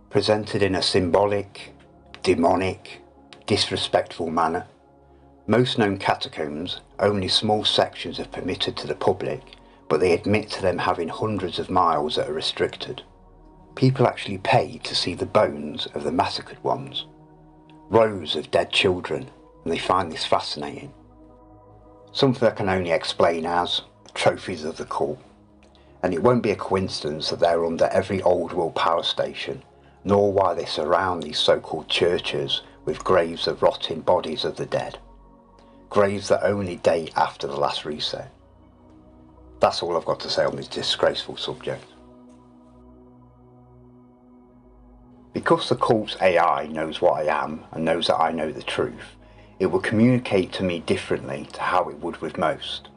Presented in a symbolic, demonic, disrespectful manner, most known catacombs, only small sections are permitted to the public, but they admit to them having hundreds of miles that are restricted. People actually pay to see the bones of the massacred ones, rows of dead children, and they find this fascinating. Something I can only explain as trophies of the cult, and it won't be a coincidence that they're under every old world power station, nor why they surround these so-called churches with graves of rotting bodies of the dead, graves that only date after the last reset. That's all I've got to say on this disgraceful subject. Because the cult's AI knows what I am and knows that I know the truth, it will communicate to me differently to how it would with most.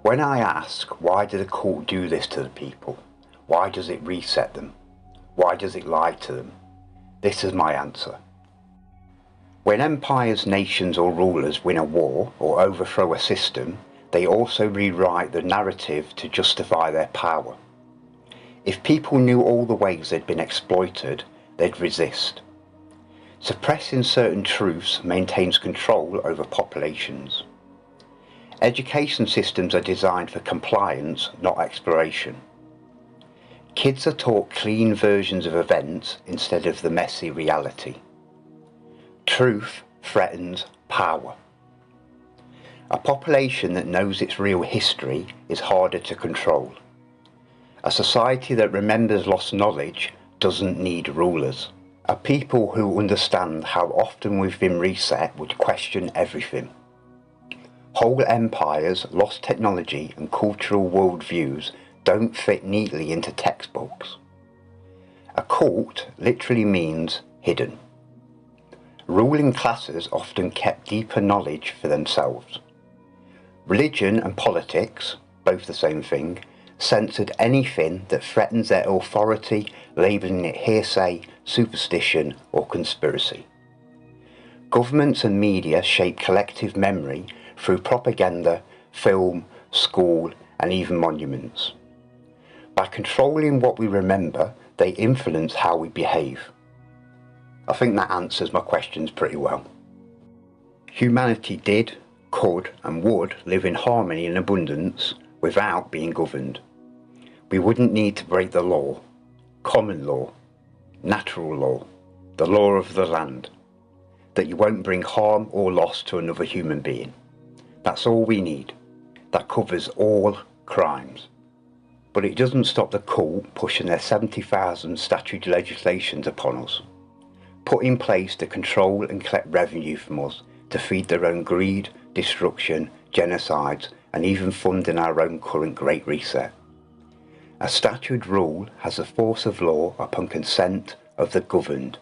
When I ask, why did the cult do this to the people? Why does it reset them? Why does it lie to them? This is my answer. When empires, nations or rulers win a war or overthrow a system, they also rewrite the narrative to justify their power. If people knew all the ways they'd been exploited, they'd resist. Suppressing certain truths maintains control over populations. Education systems are designed for compliance, not exploration. Kids are taught clean versions of events instead of the messy reality. Truth threatens power. A population that knows its real history is harder to control. A society that remembers lost knowledge doesn't need rulers. A people who understand how often we've been reset would question everything. Whole empires, lost technology and cultural worldviews don't fit neatly into textbooks. A cult literally means hidden. Ruling classes often kept deeper knowledge for themselves. Religion and politics, both the same thing, censored anything that threatens their authority, labelling it hearsay, superstition or conspiracy. Governments and media shape collective memory through propaganda, film, school and even monuments. By controlling what we remember, they influence how we behave. I think that answers my questions pretty well. Humanity did, could and would live in harmony and abundance without being governed. We wouldn't need to break the law, common law, natural law, the law of the land, that you won't bring harm or loss to another human being. That's all we need. That covers all crimes. But it doesn't stop the cult pushing their 70,000 statute legislations upon us, put in place to control and collect revenue from us to feed their own greed, destruction, genocides, and even funding our own current Great Reset. A statute rule has the force of law upon consent of the governed.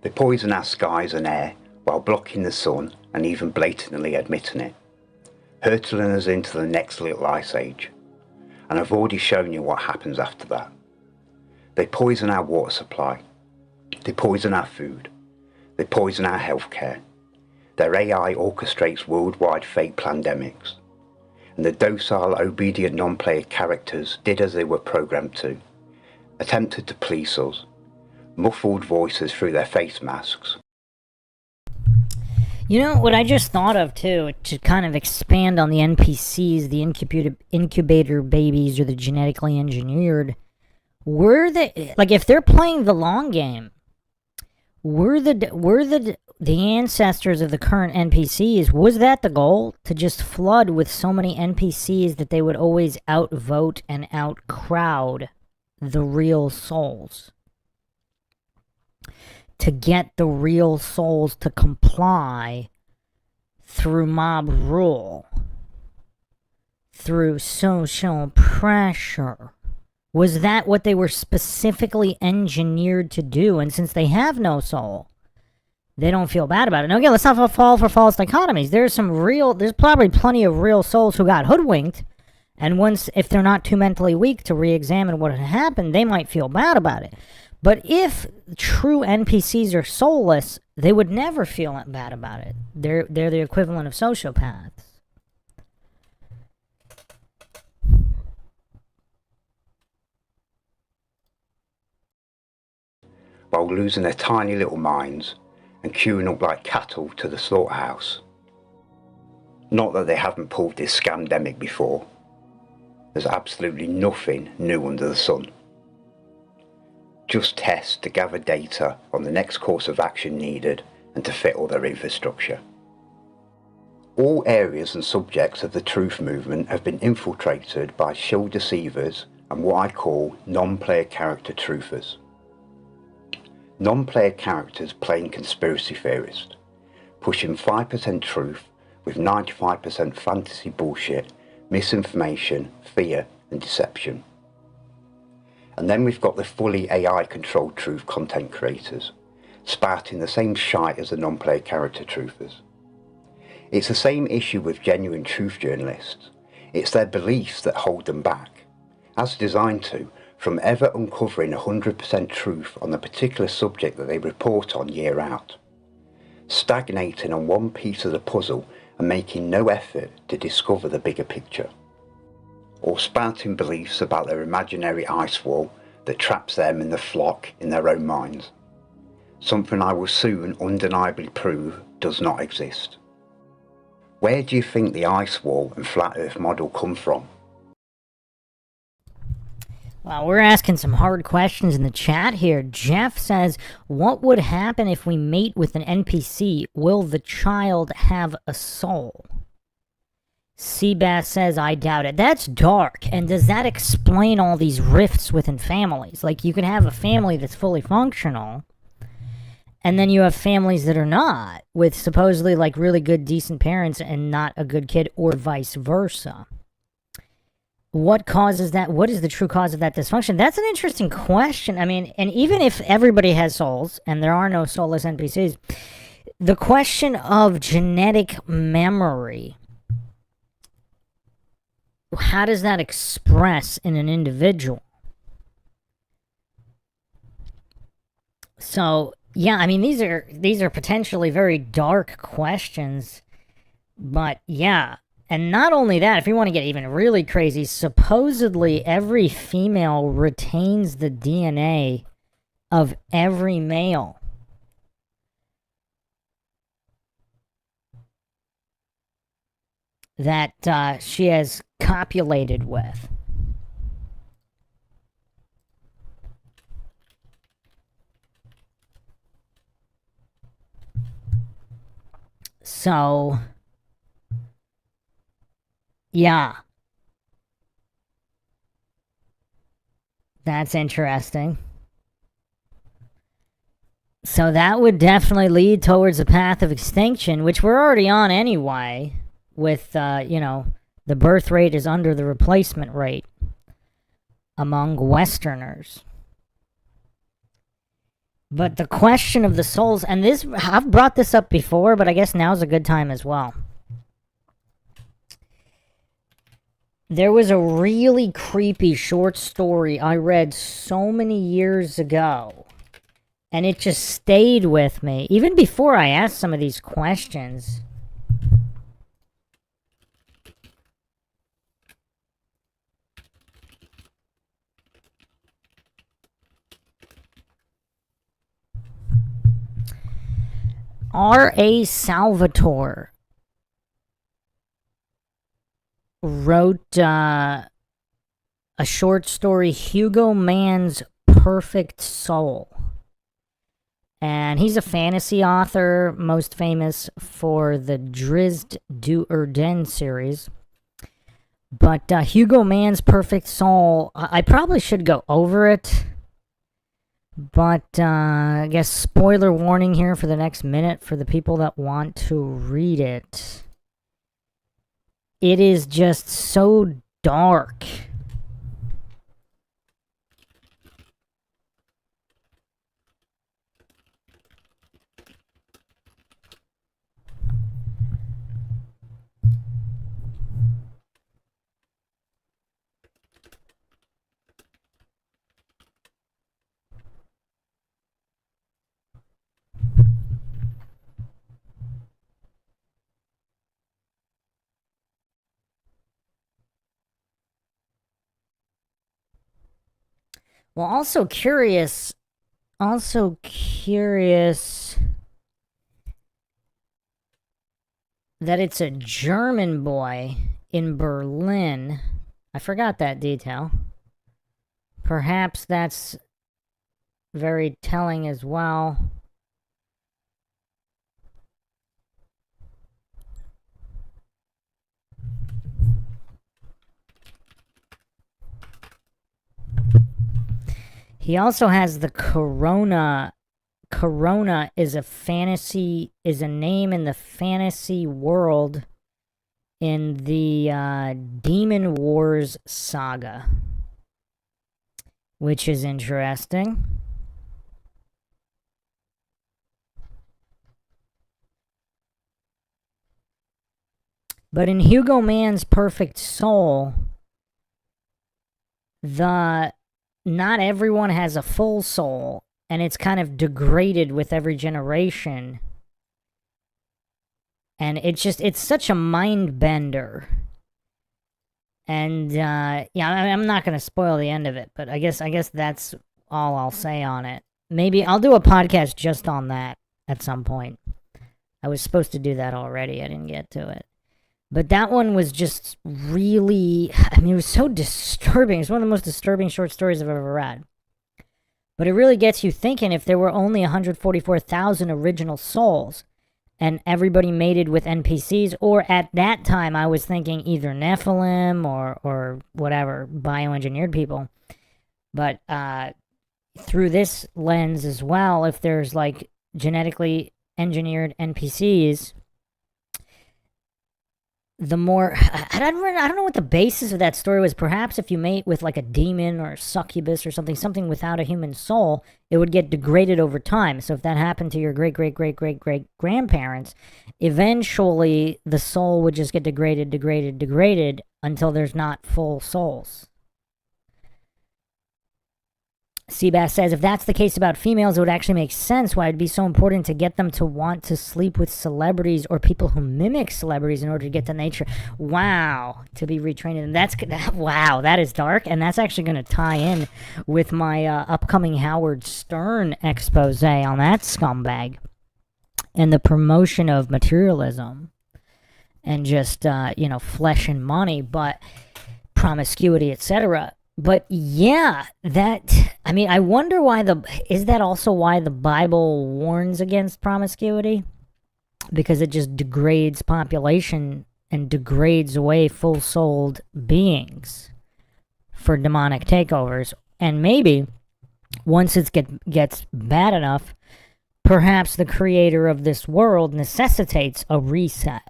They poison our skies and air while blocking the sun and even blatantly admitting it, hurtling us into the next little ice age. And I've already shown you what happens after that. They poison our water supply. They poison our food. They poison our healthcare. Their AI orchestrates worldwide fake pandemics. And the docile, obedient non-player characters did as they were programmed to, attempted to police us, muffled voices through their face masks. You know what I just thought of too, to kind of expand on the NPCs, the incubator babies, or the genetically engineered. Were they, like, if they're playing the long game, were the ancestors of the current NPCs, was that the goal, to just flood with so many NPCs that they would always outvote and outcrowd the real souls? To get the real souls to comply through mob rule, through social pressure. Was that what they were specifically engineered to do? And since they have no soul, they don't feel bad about it. Now again, let's not fall for false dichotomies. There's probably plenty of real souls who got hoodwinked, and once, if they're not too mentally weak to re-examine what had happened, they might feel bad about it. But if true NPCs are soulless, they would never feel bad about it. They're the equivalent of sociopaths. While losing their tiny little minds and queuing up like cattle to the slaughterhouse. Not that they haven't pulled this scamdemic before. There's absolutely nothing new under the sun. Just tests to gather data on the next course of action needed and to fit all their infrastructure. All areas and subjects of the truth movement have been infiltrated by shill deceivers and what I call non-player character truthers. Non-player characters playing conspiracy theorist, pushing 5% truth with 95% fantasy bullshit, misinformation, fear and deception. And then we've got the fully AI-controlled truth content creators, spouting the same shite as the non-player character truthers. It's the same issue with genuine truth journalists. It's their beliefs that hold them back, as designed to, from ever uncovering 100% truth on the particular subject that they report on year out. Stagnating on one piece of the puzzle and making no effort to discover the bigger picture. Or spouting beliefs about their imaginary ice wall that traps them and the flock in their own minds. Something I will soon undeniably prove does not exist. Where do you think the ice wall and flat earth model come from? Well, we're asking some hard questions in the chat here. Jeff says, what would happen if we mate with an NPC? Will the child have a soul? Seabass says, I doubt it. That's dark. And does that explain all these rifts within families? Like, you can have a family that's fully functional, and then you have families that are not, with supposedly, like, really good, decent parents and not a good kid, or vice versa. What causes that? What is the true cause of that dysfunction? That's an interesting question. I mean, and even if everybody has souls, and there are no soulless NPCs, the question of genetic memory, how does that express in an individual? So, yeah, I mean, these are potentially very dark questions, but yeah. And not only that, if you want to get even really crazy, supposedly every female retains the DNA of every male. That she has copulated with. So, yeah, that's interesting. So that would definitely lead towards a path of extinction, which we're already on anyway, with, the birth rate is under the replacement rate among Westerners. But the question of the souls, and this, I've brought this up before, but I guess now's a good time as well. There was a really creepy short story I read so many years ago, and it just stayed with me, even before I asked some of these questions. R.A. Salvatore wrote a short story, Hugo Mann's Perfect Soul. And he's a fantasy author, most famous for the Drizzt Do'Urden series. But Hugo Mann's Perfect Soul, I probably should go over it. But I guess spoiler warning here for the next minute for the people that want to read it. It is just so dark. Well, also curious that it's a German boy in Berlin. I forgot that detail. Perhaps that's very telling as well. He also has the Corona. Corona is a name in the fantasy world in the Demon Wars saga, which is interesting. But in Hugo Mann's Perfect Soul, not everyone has a full soul, and it's kind of degraded with every generation. And it's such a mind bender. And I'm not going to spoil the end of it, but I guess that's all I'll say on it. Maybe I'll do a podcast just on that at some point. I was supposed to do that already. I didn't get to it. But that one was just really, it was so disturbing. It's one of the most disturbing short stories I've ever read. But it really gets you thinking, if there were only 144,000 original souls and everybody mated with NPCs, or at that time I was thinking either Nephilim or whatever, bioengineered people. But through this lens as well, if there's like genetically engineered NPCs, the more, I don't know what the basis of that story was. Perhaps if you mate with like a demon or a succubus or something without a human soul, it would get degraded over time. So if that happened to your great grandparents, eventually the soul would just get degraded until there's not full souls. Seabass says, if that's the case about females, it would actually make sense why it'd be so important to get them to want to sleep with celebrities or people who mimic celebrities in order to get to nature. Wow, to be retrained. And wow, that is dark. And that's actually going to tie in with my upcoming Howard Stern expose on that scumbag and the promotion of materialism and just, flesh and money, but promiscuity, etc. But yeah, I wonder why is that also why the Bible warns against promiscuity? because it just degrades population and degrades away full-souled beings for demonic takeovers. And maybe once it gets bad enough, perhaps the creator of this world necessitates a reset.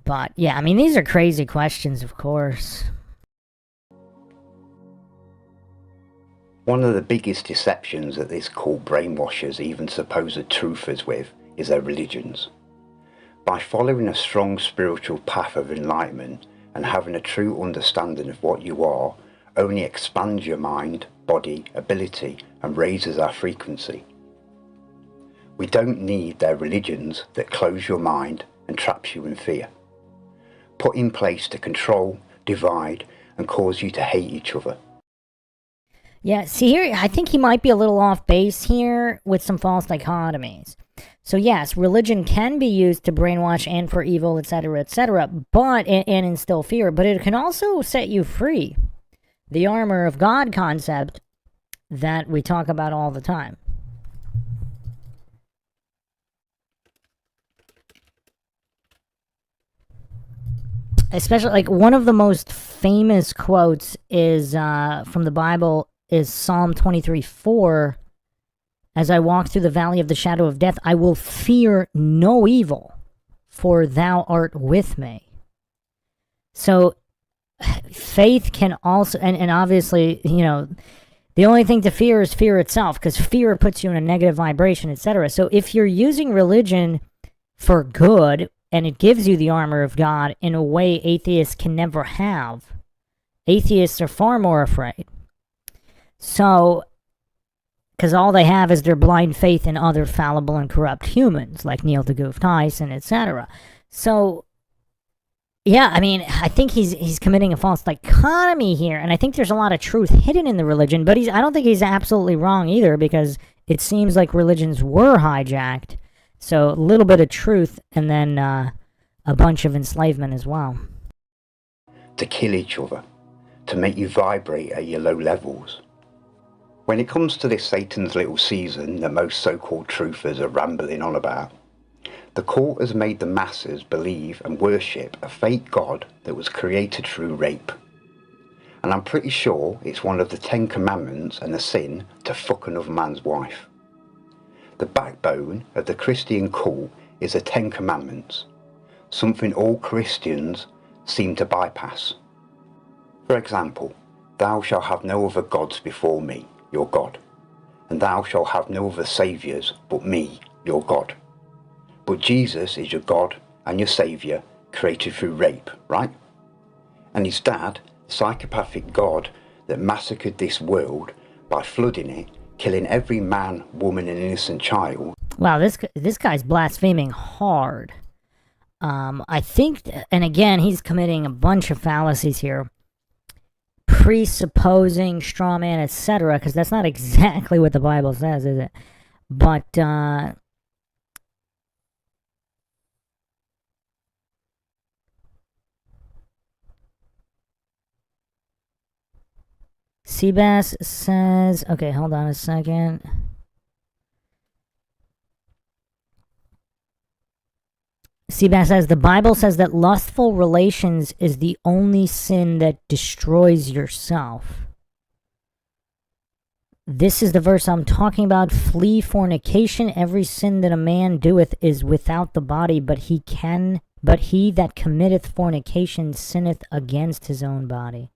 But yeah, I mean, these are crazy questions, of course. One of the biggest deceptions that this cult brainwashes even supposed truthers with is their religions. By following a strong spiritual path of enlightenment and having a true understanding of what you are, only expands your mind, body, ability, and raises our frequency. We don't need their religions that close your mind and traps you in fear, put in place to control, divide, and cause you to hate each other. Yeah, see here, I think he might be a little off base here with some false dichotomies. So yes, religion can be used to brainwash and for evil, etc., but and instill fear, but it can also set you free. The armor of God concept that we talk about all the time. Especially, like, one of the most famous quotes is from the Bible is Psalm 23:4. As I walk through the valley of the shadow of death, I will fear no evil, for thou art with me. So faith can also, and obviously, you know, the only thing to fear is fear itself, because fear puts you in a negative vibration, etc. So if you're using religion for good, and it gives you the armor of God in a way atheists can never have, atheists are far more afraid. So, because all they have is their blind faith in other fallible and corrupt humans, like Neil deGrasse Tyson, etc. So, yeah, I mean, I think he's committing a false dichotomy here, and I think there's a lot of truth hidden in the religion, but I don't think he's absolutely wrong either, because it seems like religions were hijacked. So a little bit of truth, and then a bunch of enslavement as well. To kill each other, to make you vibrate at your low levels. When it comes to this Satan's little season that most so-called truthers are rambling on about, the cult has made the masses believe and worship a fake god that was created through rape. And I'm pretty sure it's one of the 10 commandments and a sin to fuck another man's wife. The backbone of the Christian cult is the 10 commandments, something all Christians seem to bypass. For example, thou shalt have no other gods before me, your God, and thou shalt have no other saviours but me, your God. But Jesus is your God and your saviour, created through rape, right? And his dad, the psychopathic God that massacred this world by flooding it, killing every man, woman, and innocent child. Wow, this guy's blaspheming hard. I think, and again, he's committing a bunch of fallacies here, presupposing straw man, etc., because that's not exactly what the Bible says, is it? But Seabass says, okay, hold on a second. Seabass says, the Bible says that lustful relations is the only sin that destroys yourself. This is the verse I'm talking about. Flee fornication. Every sin that a man doeth is without the body, but he that committeth fornication sinneth against his own body.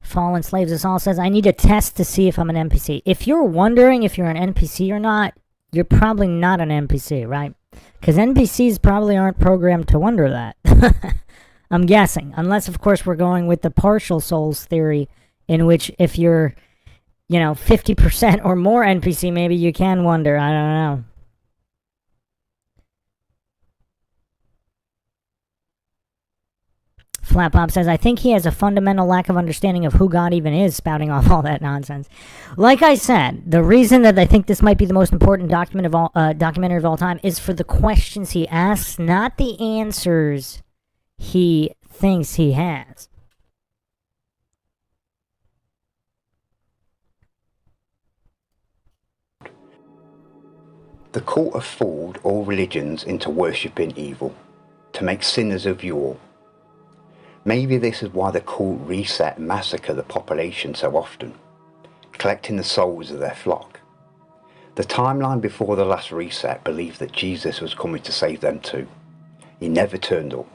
Fallen Slaves Us All says, I need a test to see if I'm an NPC. If you're wondering if you're an NPC or not, you're probably not an NPC, right? Because NPCs probably aren't programmed to wonder that. I'm guessing. Unless, of course, we're going with the partial souls theory, in which if you're, 50% or more NPC, maybe you can wonder. I don't know. Flat Pop says, I think he has a fundamental lack of understanding of who God even is, spouting off all that nonsense. Like I said, the reason that I think this might be the most important documentary of all time is for the questions he asks, not the answers he thinks he has. The cult have fooled all religions into worshipping evil, to make sinners of you all. Maybe this is why the cult reset and massacre the population so often, collecting the souls of their flock. The timeline before the last reset believed that Jesus was coming to save them too. He never turned up.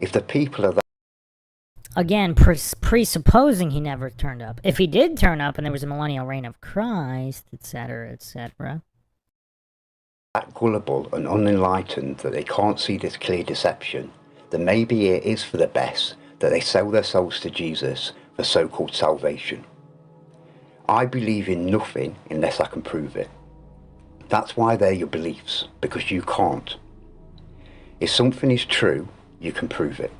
If the people of that Again, presupposing he never turned up. If he did turn up and there was a millennial reign of Christ, etc., etc. that gullible and unenlightened that they can't see this clear deception, then maybe it is for the best that they sell their souls to Jesus for so-called salvation. I believe in nothing unless I can prove it. That's why they're your beliefs, because you can't. If something is true, you can prove it.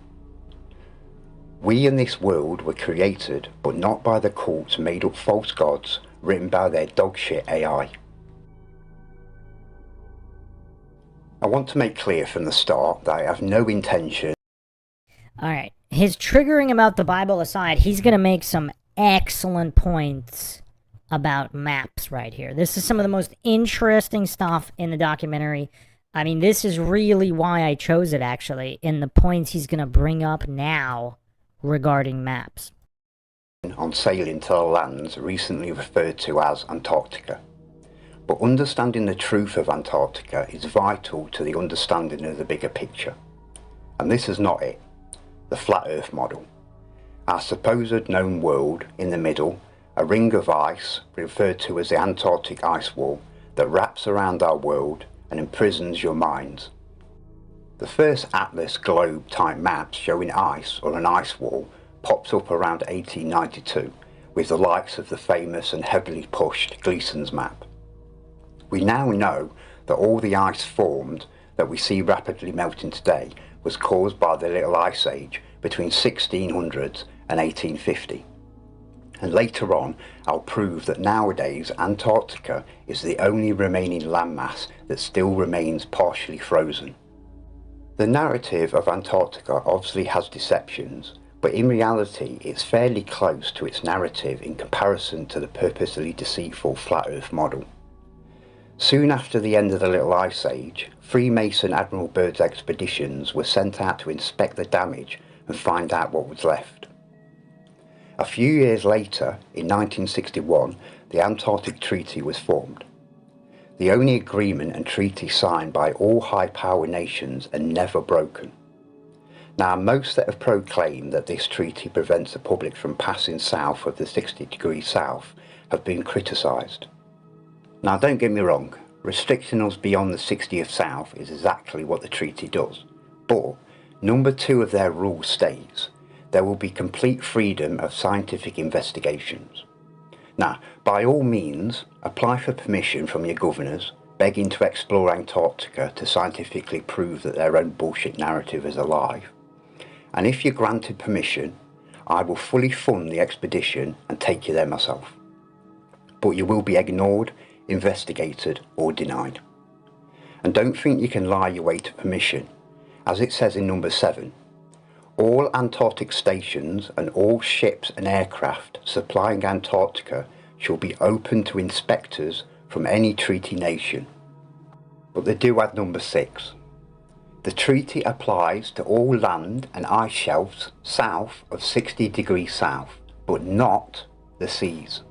We in this world were created, but not by the cults made up false gods written by their dogshit AI. I want to make clear from the start that I have no intention. Alright, his triggering about the Bible aside, he's going to make some excellent points about maps right here. This is some of the most interesting stuff in the documentary. I mean, this is really why I chose it, actually, in the points he's going to bring up now regarding maps. On sailing to the lands recently referred to as Antarctica. But understanding the truth of Antarctica is vital to the understanding of the bigger picture. And this is not it. The flat earth model. Our supposed known world in the middle, a ring of ice referred to as the Antarctic ice wall that wraps around our world and imprisons your minds. The first atlas globe type map showing ice or an ice wall pops up around 1892 with the likes of the famous and heavily pushed Gleason's map. We now know that all the ice formed that we see rapidly melting today was caused by the Little Ice Age between 1600 and 1850. And later on, I'll prove that nowadays Antarctica is the only remaining landmass that still remains partially frozen. The narrative of Antarctica obviously has deceptions, but in reality it's fairly close to its narrative in comparison to the purposely deceitful flat earth model. Soon after the end of the Little Ice Age, Freemason Admiral Byrd's expeditions were sent out to inspect the damage and find out what was left. A few years later, in 1961, the Antarctic Treaty was formed. The only agreement and treaty signed by all high-power nations and never broken. Now, most that have proclaimed that this treaty prevents the public from passing south of the 60 degrees south have been criticised. Now, don't get me wrong, restricting us beyond the 60th south is exactly what the treaty does. But number 2 of their rule states there will be complete freedom of scientific investigations. Now, by all means, apply for permission from your governors, begging to explore Antarctica to scientifically prove that their own bullshit narrative is alive. And if you're granted permission, I will fully fund the expedition and take you there myself. But you will be ignored, investigated, or denied. And don't think you can lie your way to permission. As it says in number 7, all Antarctic stations and all ships and aircraft supplying Antarctica shall be open to inspectors from any treaty nation. But they do add number 6. The treaty applies to all land and ice shelves south of 60 degrees south, but not the seas.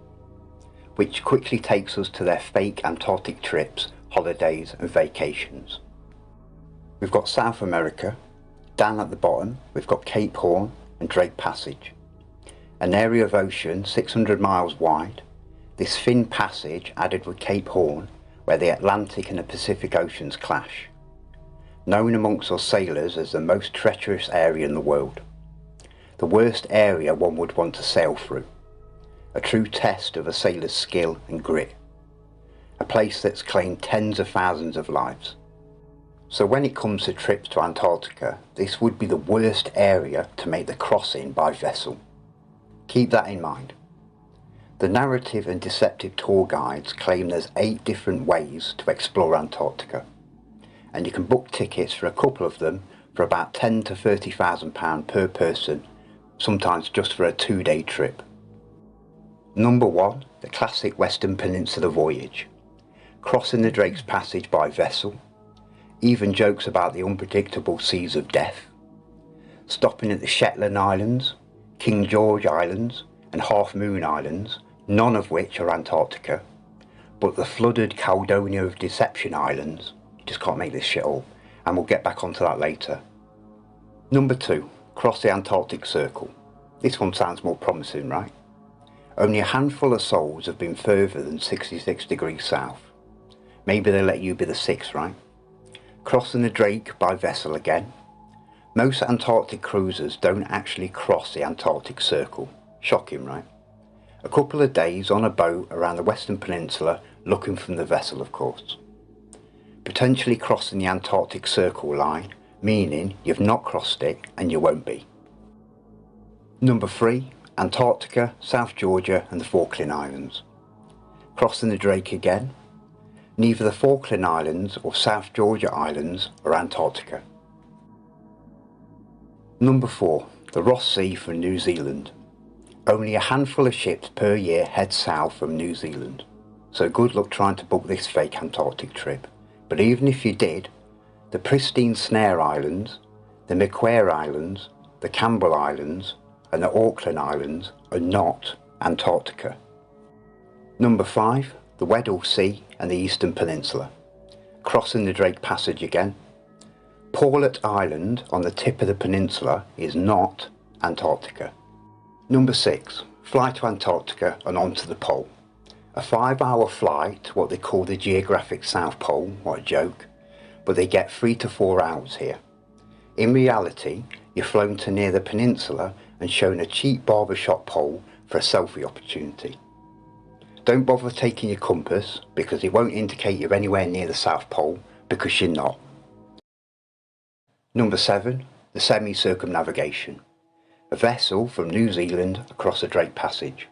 Which quickly takes us to their fake Antarctic trips, holidays and vacations. We've got South America. Down at the bottom, we've got Cape Horn and Drake Passage, an area of ocean 600 miles wide. This thin passage added with Cape Horn, where the Atlantic and the Pacific Oceans clash. Known amongst us sailors as the most treacherous area in the world. The worst area one would want to sail through. A true test of a sailor's skill and grit. A place that's claimed tens of thousands of lives. So when it comes to trips to Antarctica, this would be the worst area to make the crossing by vessel. Keep that in mind. The narrative and deceptive tour guides claim there's 8 different ways to explore Antarctica, and you can book tickets for a couple of them for about £10,000 to £30,000 per person, sometimes just for a 2-day trip. Number 1, the classic Western Peninsula voyage. crossing the Drake's Passage by vessel, even jokes about the unpredictable seas of death, stopping at the Shetland Islands, King George Islands and Half Moon Islands, none of which are Antarctica, but the flooded Caledonia of Deception Islands. You just can't make this shit up, and we'll get back onto that later. Number 2, cross the Antarctic Circle. This one sounds more promising, right? Only a handful of souls have been further than 66 degrees south. Maybe they'll let you be the 6th, right? Crossing the Drake by vessel again. Most Antarctic cruisers don't actually cross the Antarctic Circle. Shocking, right? A couple of days on a boat around the Western Peninsula, looking from the vessel, of course. Potentially crossing the Antarctic Circle line, meaning you've not crossed it and you won't be. Number 3, Antarctica, South Georgia and the Falkland Islands. Crossing the Drake again. Neither the Falkland Islands or South Georgia Islands are Antarctica. Number 4, the Ross Sea from New Zealand. Only a handful of ships per year head south from New Zealand, so good luck trying to book this fake Antarctic trip. But even if you did, the pristine Snare Islands, the Macquarie Islands, the Campbell Islands and the Auckland Islands are not Antarctica. Number 5, the Weddell Sea and the Eastern Peninsula. Crossing the Drake Passage again. Paulet Island on the tip of the peninsula is not Antarctica. Number 6, fly to Antarctica and onto the pole. A 5-hour flight to what they call the geographic South Pole, what a joke, but they get 3 to 4 hours here. In reality, you're flown to near the peninsula and shown a cheap barbershop pole for a selfie opportunity. Don't bother taking your compass because it won't indicate you're anywhere near the South Pole because you're not. Number 7, the semi-circumnavigation. A vessel from New Zealand across the Drake Passage.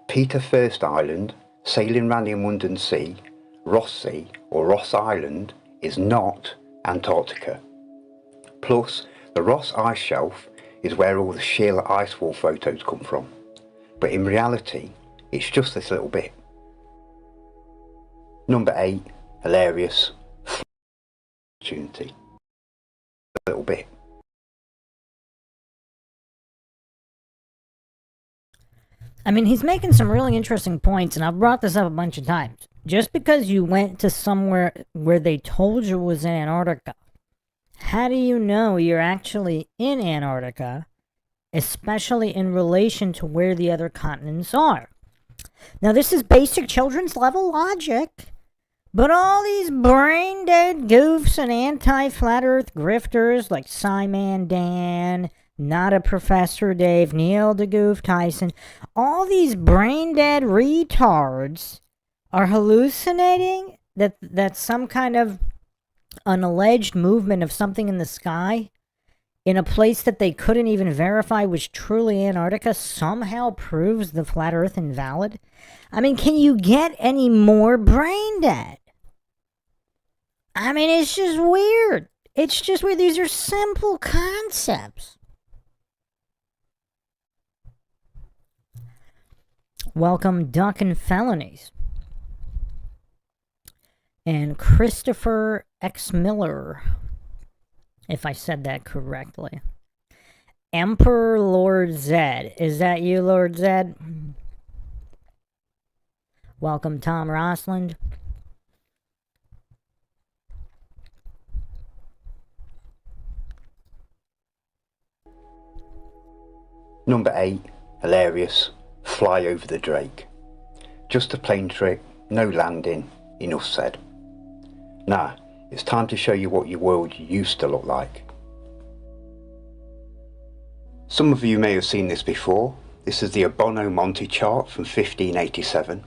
Peter First Island, sailing round the Mundan Sea, Ross Sea or Ross Island is not Antarctica. Plus, the Ross Ice Shelf is where all the sheer icefall photos come from. But in reality, it's just this little bit. Number 8, hilarious opportunity. A little bit. I mean, he's making some really interesting points, and I've brought this up a bunch of times. Just because you went to somewhere where they told you was in Antarctica, how do you know you're actually in Antarctica, especially in relation to where the other continents are? Now, this is basic children's level logic, but all these brain-dead goofs and anti-flat earth grifters like Simon Dan, Not a Professor Dave, Neil deGoof Tyson, all these brain-dead retards are hallucinating that some kind of an alleged movement of something in the sky in a place that they couldn't even verify was truly Antarctica somehow proves the flat earth invalid? I mean, can you get any more brain dead? I mean, it's just weird. It's just weird. These are simple concepts. Welcome, Duck and Felonies. And Christopher X. Miller, if I said that correctly. Emperor Lord Zed. Is that you, Lord Zed? Welcome, Tom Rosland. Number 8, hilarious, fly over the Drake. Just a plane trick, no landing, enough said. Now, it's time to show you what your world used to look like. Some of you may have seen this before. This is the Abono Monte chart from 1587.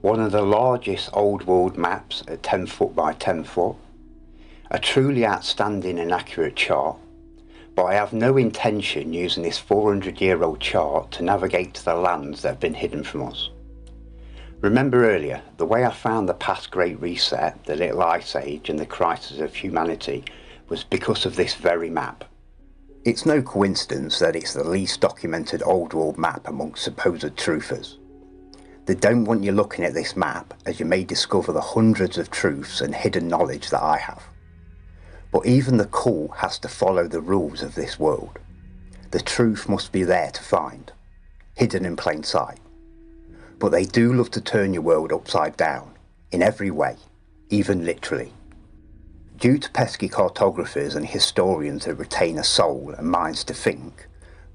One of the largest old world maps at 10 foot by 10 foot. A truly outstanding and accurate chart. But I have no intention using this 400-year-old chart to navigate to the lands that have been hidden from us. Remember earlier, the way I found the past Great Reset, the Little Ice Age and the crisis of humanity was because of this very map. It's no coincidence that it's the least documented old world map amongst supposed truthers. They don't want you looking at this map, as you may discover the hundreds of truths and hidden knowledge that I have. But even the cult has to follow the rules of this world. The truth must be there to find, hidden in plain sight. But they do love to turn your world upside down, in every way, even literally. Due to pesky cartographers and historians that retain a soul and minds to think,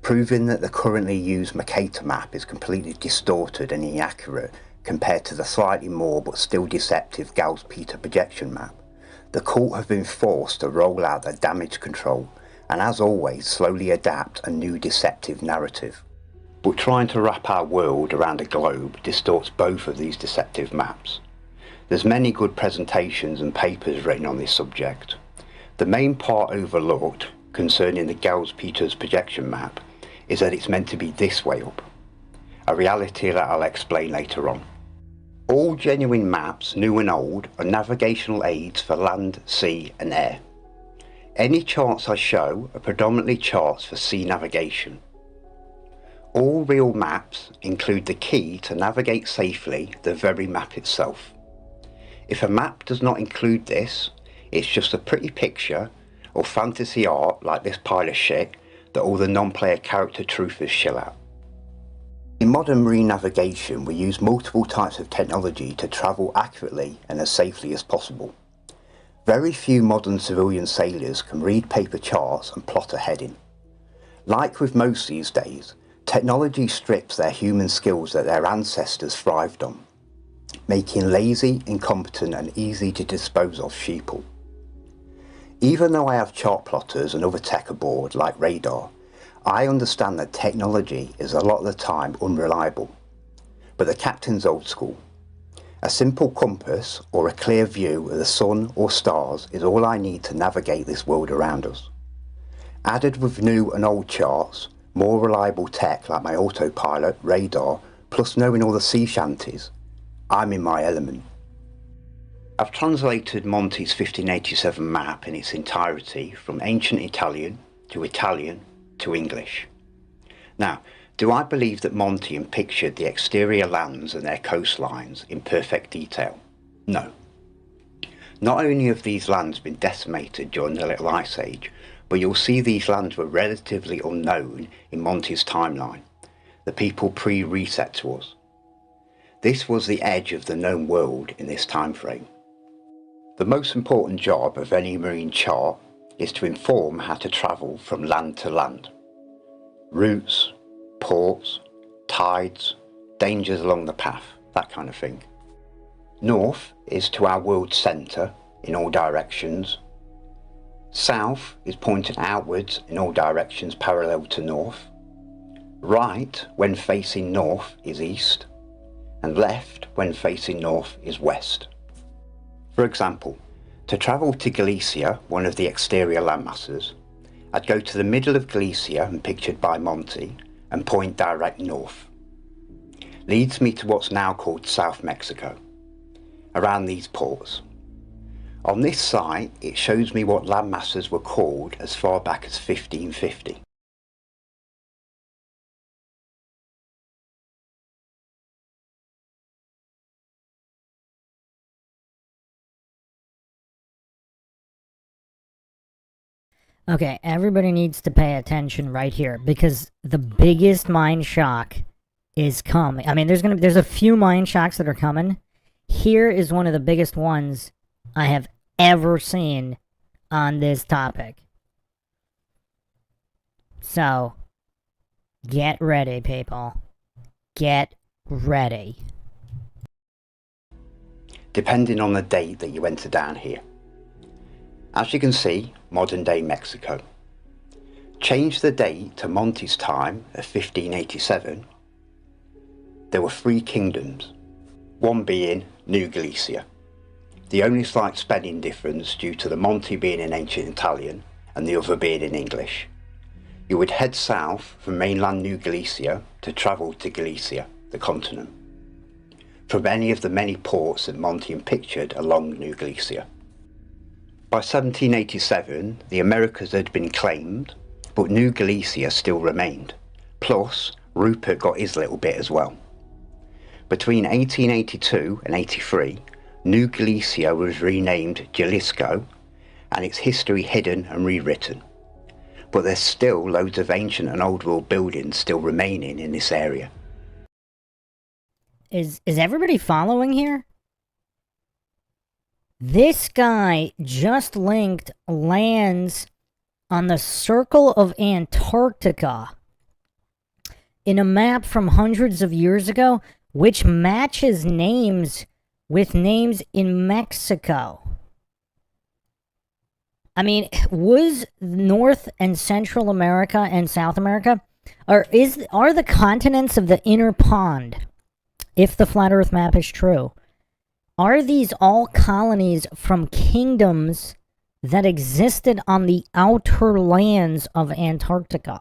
proving that the currently used Mercator map is completely distorted and inaccurate compared to the slightly more but still deceptive Gauss-Peter projection map, the cult have been forced to roll out their damage control and, as always, slowly adapt a new deceptive narrative. But trying to wrap our world around a globe distorts both of these deceptive maps. There's many good presentations and papers written on this subject. The main part overlooked concerning the Gauss-Peters projection map is that it's meant to be this way up, a reality that I'll explain later on. All genuine maps, new and old, are navigational aids for land, sea and air. Any charts I show are predominantly charts for sea navigation. All real maps include the key to navigate safely the very map itself. If a map does not include this, it's just a pretty picture or fantasy art like this pile of shit that all the non-player character truthers shill out. In modern marine navigation, we use multiple types of technology to travel accurately and as safely as possible. Very few modern civilian sailors can read paper charts and plot a heading. Like with most these days, technology strips their human skills that their ancestors thrived on, making lazy, incompetent and easy to dispose of sheeple. Even though I have chart plotters and other tech aboard like radar, I understand that technology is a lot of the time unreliable. But the captain's old school. A simple compass or a clear view of the sun or stars is all I need to navigate this world around us. Added with new and old charts, more reliable tech like my autopilot, radar, plus knowing all the sea shanties, I'm in my element. I've translated Monty's 1587 map in its entirety from ancient Italian to English. Now, do I believe that Monty pictured the exterior lands and their coastlines in perfect detail? No. Not only have these lands been decimated during the Little Ice Age, but you'll see these lands were relatively unknown in Monty's timeline, the people pre-reset to us. This was the edge of the known world in this time frame. The most important job of any marine chart is to inform how to travel from land to land. Routes, ports, tides, dangers along the path, that kind of thing. North is to our world's centre in all directions. South is pointing outwards in all directions parallel to north. Right, when facing north, is east. And left, when facing north, is west. For example, to travel to Galicia, one of the exterior landmasses, I'd go to the middle of Galicia, and pictured by Monty, and point direct north. Leads me to what's now called South Mexico, around these ports. On this site, it shows me what landmasses were called as far back as 1550. Okay, everybody needs to pay attention right here because the biggest mind shock is coming. I mean, there's a few mind shocks that are coming. Here is one of the biggest ones I have ever seen on this topic. So, get ready, people. Get ready. Depending on the date that you enter down here. As you can see, modern day Mexico. Change the date to Monty's time of 1587. There were 3 kingdoms, one being New Galicia. The only slight spelling difference due to the Monty being in ancient Italian and the other being in English. You would head south from mainland New Galicia to travel to Galicia, the continent, from any of the many ports that Monty pictured along New Galicia. By 1787, the Americas had been claimed, but New Galicia still remained. Plus, Rupert got his little bit as well. Between 1882 and 83, New Galicia was renamed Jalisco and its history hidden and rewritten. But there's still loads of ancient and old world buildings still remaining in this area. Is everybody following here? This guy just linked lands on the Circle of Antarctica in a map from hundreds of years ago, which matches names with names in Mexico. I mean, was North and Central America and South America, are the continents of the inner pond, if the flat Earth map is true, are these all colonies from kingdoms that existed on the outer lands of Antarctica?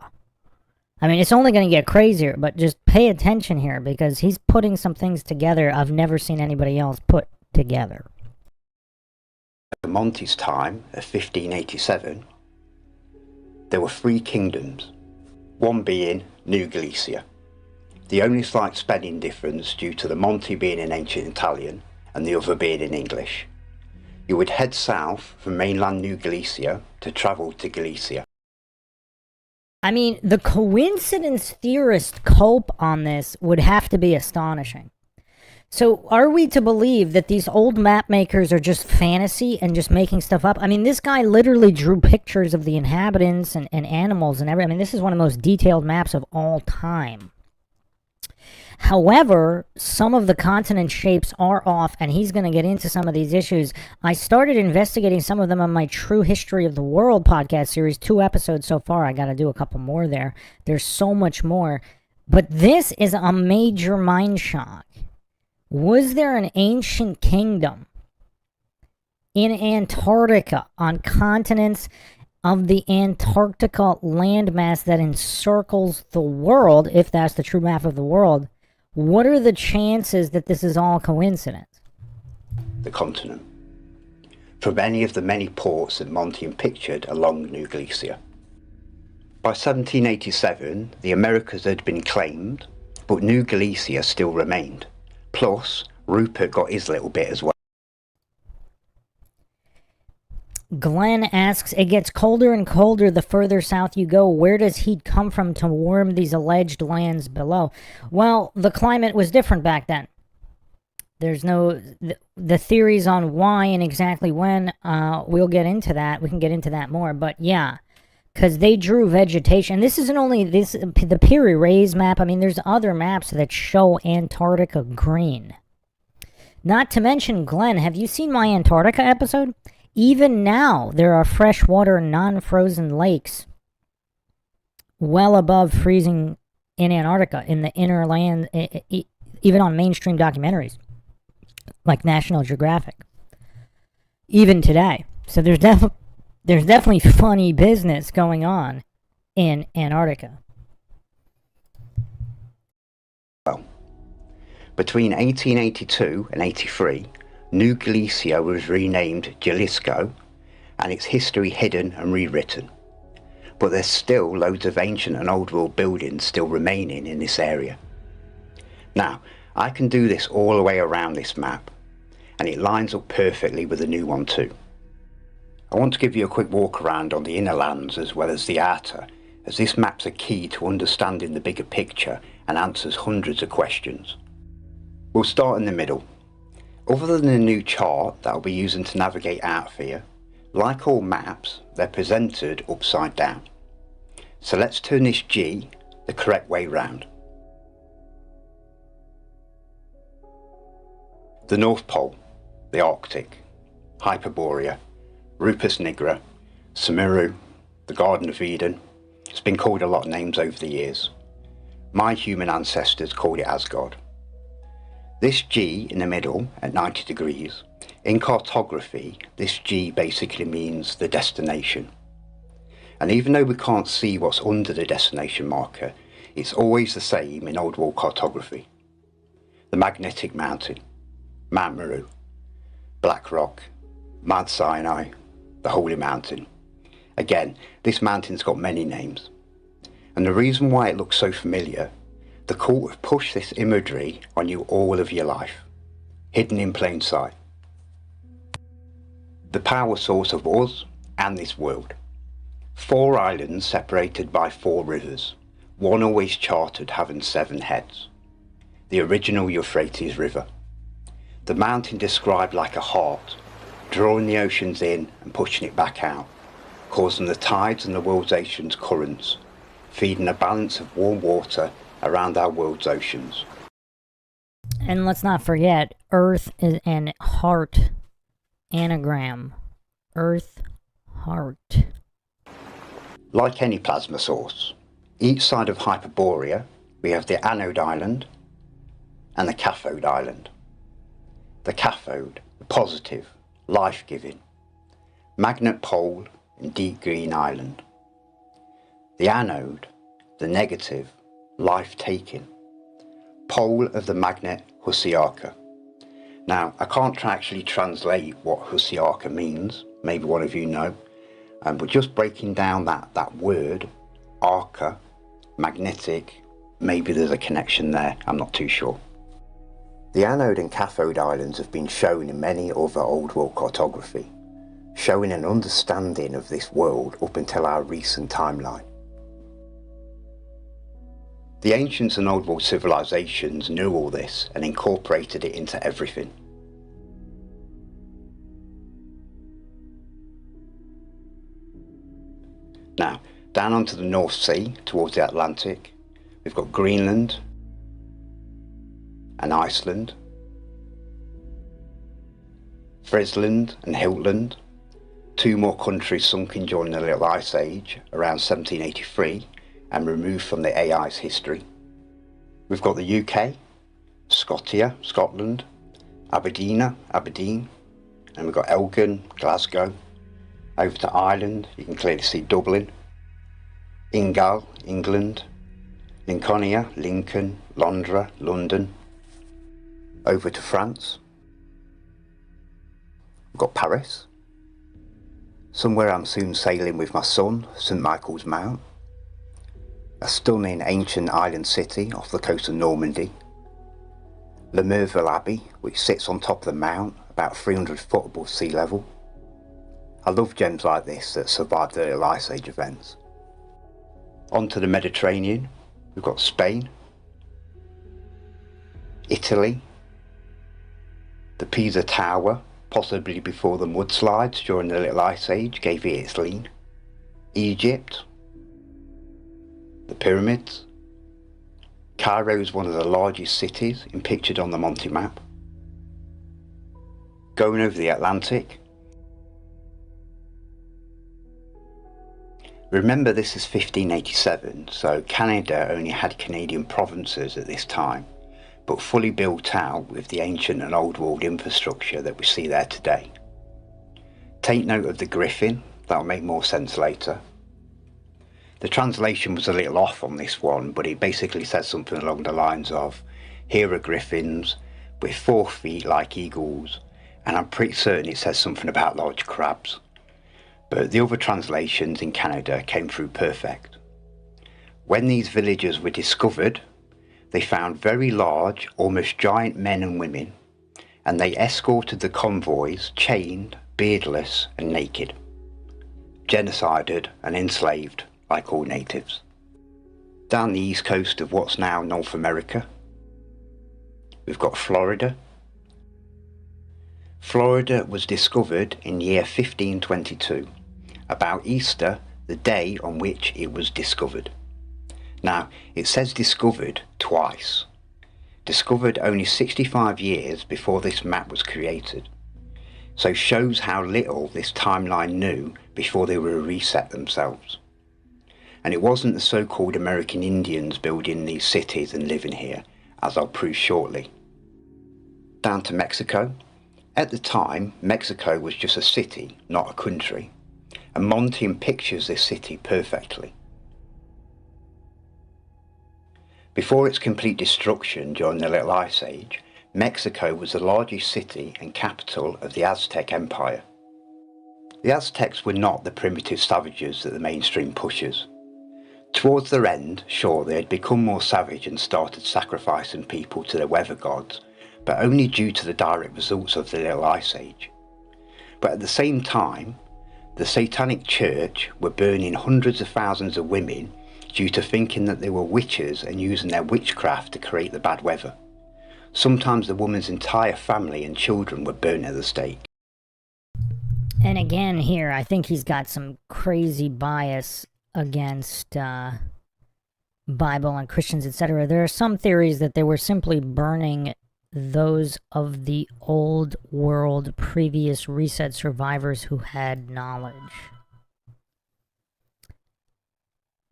I mean, it's only going to get crazier, but just pay attention here, because he's putting some things together I've never seen anybody else put together. At Monty's time, of 1587, there were 3 kingdoms, one being New Galicia. The only slight spelling difference due to the Monty being in ancient Italian and the other being in English. You would head south from mainland New Galicia to travel to Galicia. I mean, the coincidence theorist cope on this would have to be astonishing. So are we to believe that these old map makers are just fantasy and just making stuff up? I mean, this guy literally drew pictures of the inhabitants and animals and everything. I mean, this is one of the most detailed maps of all time. However, some of the continent shapes are off, and he's going to get into some of these issues. I started investigating some of them on my True History of the World podcast series, 2 episodes so far. I got to do a couple more there. There's so much more. But this is a major mind shock. Was there an ancient kingdom in Antarctica, on continents of the Antarctica landmass that encircles the world, if that's the true map of the world? What are the chances that this is all coincidence? The continent, from any of the many ports that Monty pictured along New Galicia. By 1787, the Americas had been claimed, but New Galicia still remained. Plus, Rupert got his little bit as well. Glenn asks, it gets colder and colder the further south you go. Where does heat come from to warm these alleged lands below? Well, the climate was different back then. There's no... The theories on why and exactly when, we'll get into that. We can get into that more. But yeah, because they drew vegetation. This isn't only this the Piri Reis map. I mean, there's other maps that show Antarctica green. Not to mention, Glenn, have you seen my Antarctica episode? Even now, there are freshwater, non-frozen lakes well above freezing in Antarctica, in the inner land, even on mainstream documentaries, like National Geographic, even today. So there's definitely funny business going on in Antarctica. Well, between 1882 and 83, New Galicia was renamed Jalisco and its history hidden and rewritten. But there's still loads of ancient and old world buildings still remaining in this area. Now, I can do this all the way around this map, and it lines up perfectly with the new one too. I want to give you a quick walk around on the inner lands as well as the outer, as this map's a key to understanding the bigger picture and answers hundreds of questions. We'll start in the middle. Other than the new chart that I'll be using to navigate out here, like all maps, they're presented upside down. So let's turn this G the correct way round. The North Pole, the Arctic, Hyperborea, Rupus nigra, Sumeru, the Garden of Eden. It's been called a lot of names over the years. My human ancestors called it Asgard. This G in the middle at 90 degrees, in cartography, this G basically means the destination. And even though we can't see what's under the destination marker, it's always the same in old world cartography. The Magnetic Mountain, Mount Meru, Black Rock, Mount Sinai, the Holy Mountain. Again, this mountain's got many names. And the reason why it looks so familiar, The cult have pushed this imagery on you all of your life, hidden in plain sight. The power source of us and this world. 4 islands separated by 4 rivers, one always charted having 7 heads. The original Euphrates River. The mountain described like a heart, drawing the oceans in and pushing it back out, causing the tides and the world's oceans currents, feeding a balance of warm water around our world's oceans. And let's not forget, Earth is an heart anagram. Earth, heart. Like any plasma source, each side of Hyperborea, we have the anode island and the cathode island. The cathode, the positive, life-giving, magnet pole and deep green island. The anode, the negative, life-taking, pole of the magnet Husiarka. Now, I can't actually translate what Husiarka means, maybe one of you know, but just breaking down that word, arca, magnetic, maybe there's a connection there, I'm not too sure. The anode and cathode islands have been shown in many other old world cartography, showing an understanding of this world up until our recent timeline. The ancients and old world civilizations knew all this and incorporated it into everything. Now, down onto the North Sea, towards the Atlantic, we've got Greenland and Iceland, Friesland and Hiltland, 2 more countries sunken during the Little Ice Age around 1783 and removed from the AI's history. We've got the UK, Scotia, Scotland, Aberdeen, and we've got Elgin, Glasgow. Over to Ireland, you can clearly see Dublin, Ingal, England, Lincolnia, Lincoln, Londra, London. Over to France, we've got Paris, somewhere I'm soon sailing with my son, St Michael's Mount, a stunning ancient island city off the coast of Normandy, Le Merville Abbey, which sits on top of the mount about 300 foot above sea level. I love gems like this that survived the Little Ice Age events. Onto the Mediterranean, we've got Spain, Italy, the Pisa Tower, possibly before the mudslides during the Little Ice Age gave it its lean, Egypt, the pyramids. Cairo is one of the largest cities pictured on the Monty map. Going over the Atlantic, remember this is 1587, so Canada only had Canadian provinces at this time, but fully built out with the ancient and old world infrastructure that we see there today. Take note of the griffin, that'll make more sense later. The translation was a little off on this one, but it basically says something along the lines of, here are griffins with 4 feet like eagles, and I'm pretty certain it says something about large crabs. But the other translations in Canada came through perfect. When these villages were discovered, they found very large, almost giant men and women, and they escorted the convoys chained, beardless and naked, genocided and enslaved like all natives. Down the east coast of what's now North America, we've got Florida. Florida was discovered in year 1522, about Easter, the day on which it was discovered. Now, it says discovered twice. Discovered only 65 years before this map was created. So shows how little this timeline knew before they were reset themselves. And it wasn't the so-called American Indians building these cities and living here, as I'll prove shortly. Down to Mexico. At the time, Mexico was just a city, not a country, and Monty pictures this city perfectly. Before its complete destruction during the Little Ice Age, Mexico was the largest city and capital of the Aztec Empire. The Aztecs were not the primitive savages that the mainstream pushes. Towards their end, sure, they had become more savage and started sacrificing people to their weather gods, but only due to the direct results of the Little Ice Age. But at the same time, the Satanic Church were burning hundreds of thousands of women due to thinking that they were witches and using their witchcraft to create the bad weather. Sometimes the woman's entire family and children were burned at the stake. And again here, I think he's got some crazy bias against Bible and Christians, etc. There are some theories that they were simply burning those of the old world previous reset survivors who had knowledge.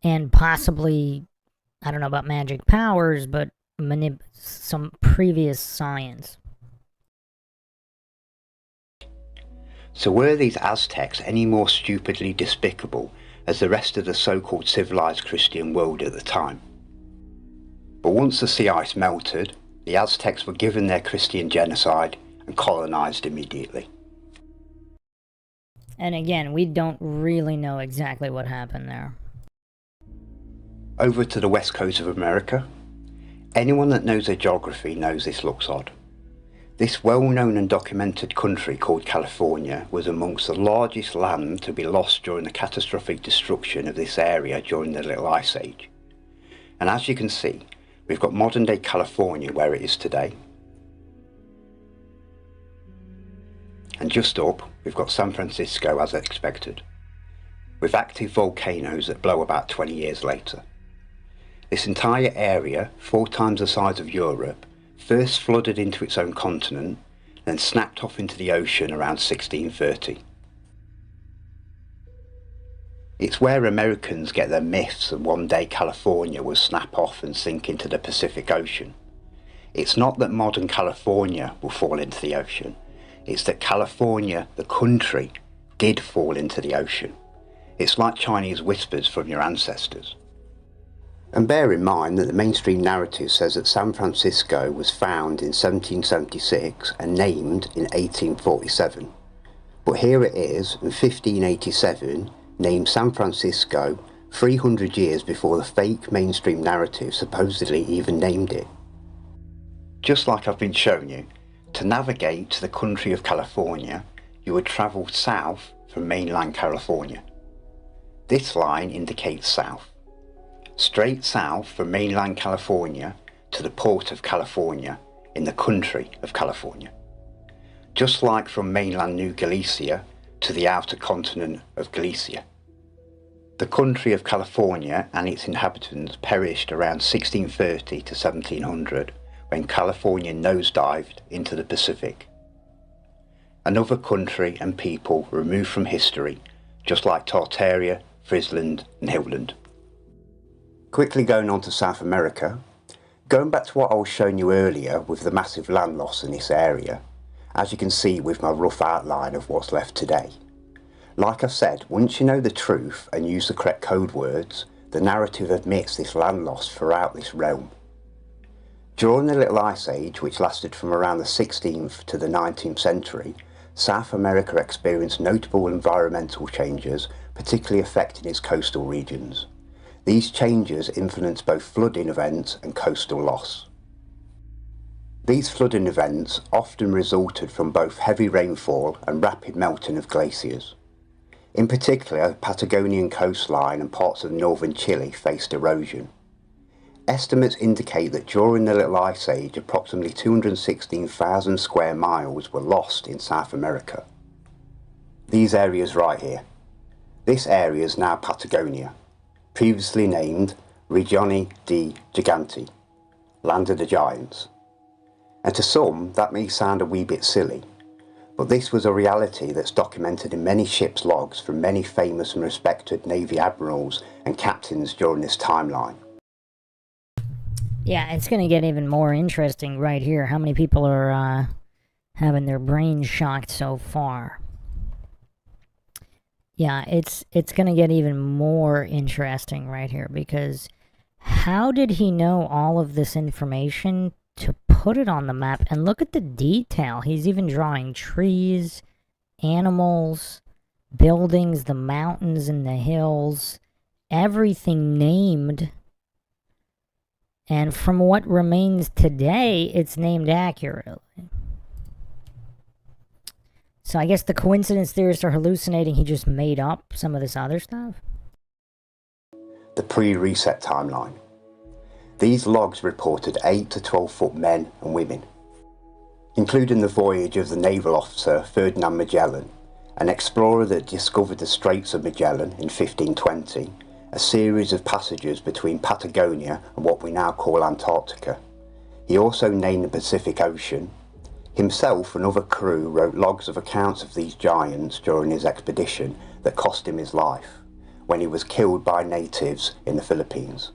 And possibly, I don't know about magic powers, but some previous science. So were these Aztecs any more stupidly despicable as the rest of the so-called civilized Christian world at the time? But once the sea ice melted, the Aztecs were given their Christian genocide and colonized immediately. And again, we don't really know exactly what happened there. Over to the west coast of America. Anyone that knows their geography knows this looks odd. This well-known and documented country called California was amongst the largest land to be lost during the catastrophic destruction of this area during the Little Ice Age. And as you can see, we've got modern-day California where it is today. And just up, we've got San Francisco as expected, with active volcanoes that blow about 20 years later. This entire area, 4 times the size of Europe, first flooded into its own continent, then snapped off into the ocean around 1630. It's where Americans get their myths that one day California will snap off and sink into the Pacific Ocean. It's not that modern California will fall into the ocean, it's that California, the country, did fall into the ocean. It's like Chinese whispers from your ancestors. And bear in mind that the mainstream narrative says that San Francisco was found in 1776 and named in 1847. But here it is, in 1587, named San Francisco 300 years before the fake mainstream narrative supposedly even named it. Just like I've been showing you, to navigate to the country of California, you would travel south from mainland California. This line indicates south. Straight south from mainland California to the port of California in the country of California. Just like from mainland New Galicia to the outer continent of Galicia. The country of California and its inhabitants perished around 1630 to 1700 when California nosedived into the Pacific. Another country and people removed from history, just like Tartaria, Friesland and Hitland. Quickly going on to South America, going back to what I was showing you earlier with the massive land loss in this area, as you can see with my rough outline of what's left today. Like I said, once you know the truth and use the correct code words, the narrative admits this land loss throughout this realm. During the Little Ice Age, which lasted from around the 16th to the 19th century, South America experienced notable environmental changes, particularly affecting its coastal regions. These changes influenced both flooding events and coastal loss. These flooding events often resulted from both heavy rainfall and rapid melting of glaciers. In particular, the Patagonian coastline and parts of northern Chile faced erosion. Estimates indicate that during the Little Ice Age, approximately 216,000 square miles were lost in South America. These areas right here. This area is now Patagonia, previously named Regione di Giganti, Land of the Giants. And to some, that may sound a wee bit silly, but this was a reality that's documented in many ships' logs from many famous and respected Navy admirals and captains during this timeline. Yeah, it's going to get even more interesting right here. How many people are having their brains shocked so far? Yeah, it's going to get even more interesting right here, because how did he know all of this information to put it on the map? And look at the detail. He's even drawing trees, animals, buildings, the mountains and the hills. everything named. And from what remains today, it's named accurately. So I guess the coincidence theorists are hallucinating. He just made up some of this other stuff. The pre-reset timeline. These logs reported 8 to 12 foot men and women, including the voyage of the naval officer Ferdinand Magellan, an explorer that discovered the Straits of Magellan in 1520, a series of passages between Patagonia and what we now call Antarctica. He also named the Pacific Ocean. Himself and other crew wrote logs of accounts of these giants during his expedition that cost him his life, when he was killed by natives in the Philippines.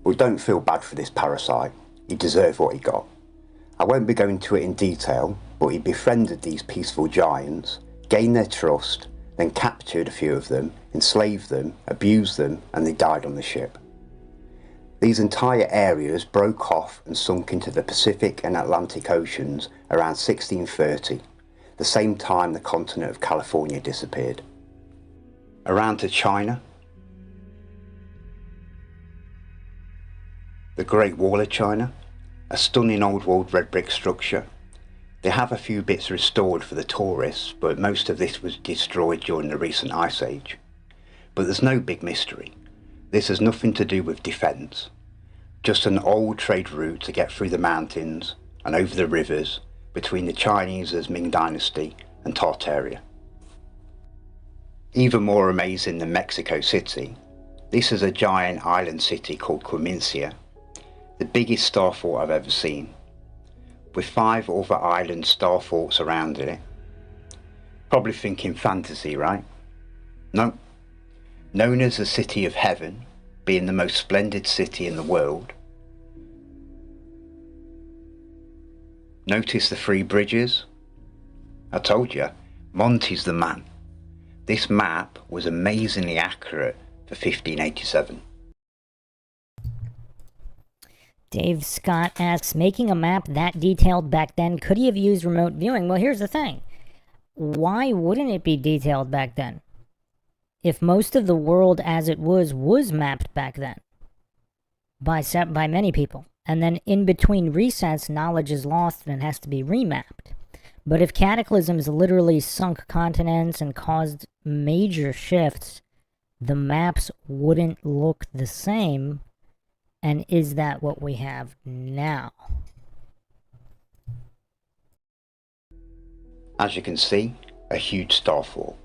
We don't feel bad for this parasite. He deserved what he got. I won't be going into it in detail, but he befriended these peaceful giants, gained their trust, then captured a few of them, enslaved them, abused them, and they died on the ship. These entire areas broke off and sunk into the Pacific and Atlantic Oceans around 1630, the same time the continent of California disappeared. Around to China, the Great Wall of China, a stunning old world red brick structure. They have a few bits restored for the tourists, but most of this was destroyed during the recent ice age. But there's no big mystery. This has nothing to do with defence, just an old trade route to get through the mountains and over the rivers between the Chinese Ming Dynasty and Tartaria. Even more amazing than Mexico City, this is a giant island city called Quimincia, the biggest star fort I've ever seen, with 5 other island star forts around it. Probably thinking fantasy, right? No. Known as the City of Heaven, being the most splendid city in the world. Notice the 3 bridges? I told you, Monty's the man. This map was amazingly accurate for 1587. Dave Scott asks, making a map that detailed back then, could he have used remote viewing? Well, here's the thing. Why wouldn't it be detailed back then? If most of the world as it was mapped back then by many people, and then in between resets, knowledge is lost and it has to be remapped. But if cataclysms literally sunk continents and caused major shifts, the maps wouldn't look the same. And is that what we have now? As you can see, a huge starfall.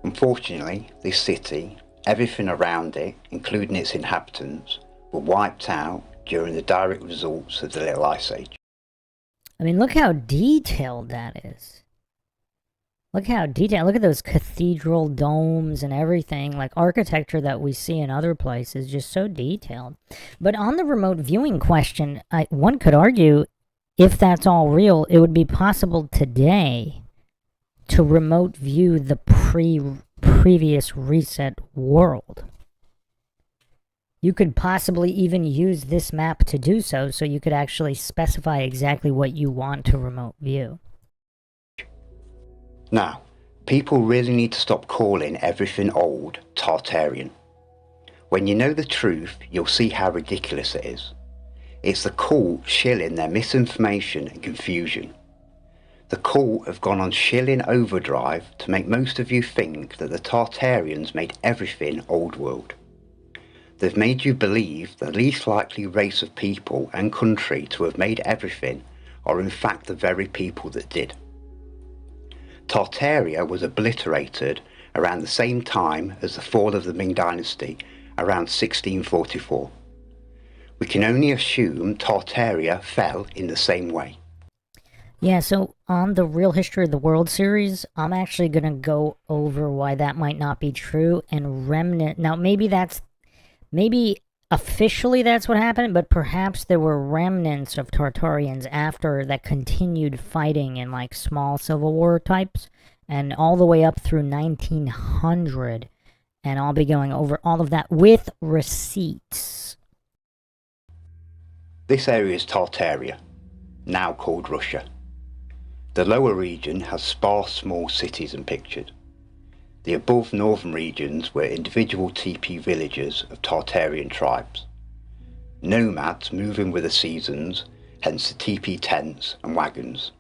Unfortunately, this city, everything around it, including its inhabitants, were wiped out during the direct results of the Little Ice Age. I mean, look how detailed that is. Look how detailed. Look at those cathedral domes and everything. Like architecture that we see in other places, just so detailed. But on the remote viewing question, one could argue, if that's all real, it would be possible today to remote view the previous reset world. You could possibly even use this map to do so you could actually specify exactly what you want to remote view. Now, people really need to stop calling everything old Tartarian. When you know the truth, you'll see how ridiculous it is. It's the cult shilling their misinformation and confusion. The cult have gone on shilling overdrive to make most of you think that the Tartarians made everything old world. They've made you believe the least likely race of people and country to have made everything are in fact the very people that did. Tartaria was obliterated around the same time as the fall of the Ming Dynasty, around 1644. We can only assume Tartaria fell in the same way. Yeah, so on the Real History of the World series, I'm actually going to go over why that might not be true and remnant. Now, maybe officially that's what happened, but perhaps there were remnants of Tartarians after that continued fighting in like small civil war types and all the way up through 1900. And I'll be going over all of that with receipts. This area is Tartaria, now called Russia. The lower region has sparse small cities and pictured. The above northern regions were individual teepee villages of Tartarian tribes, nomads moving with the seasons, hence the teepee tents and wagons.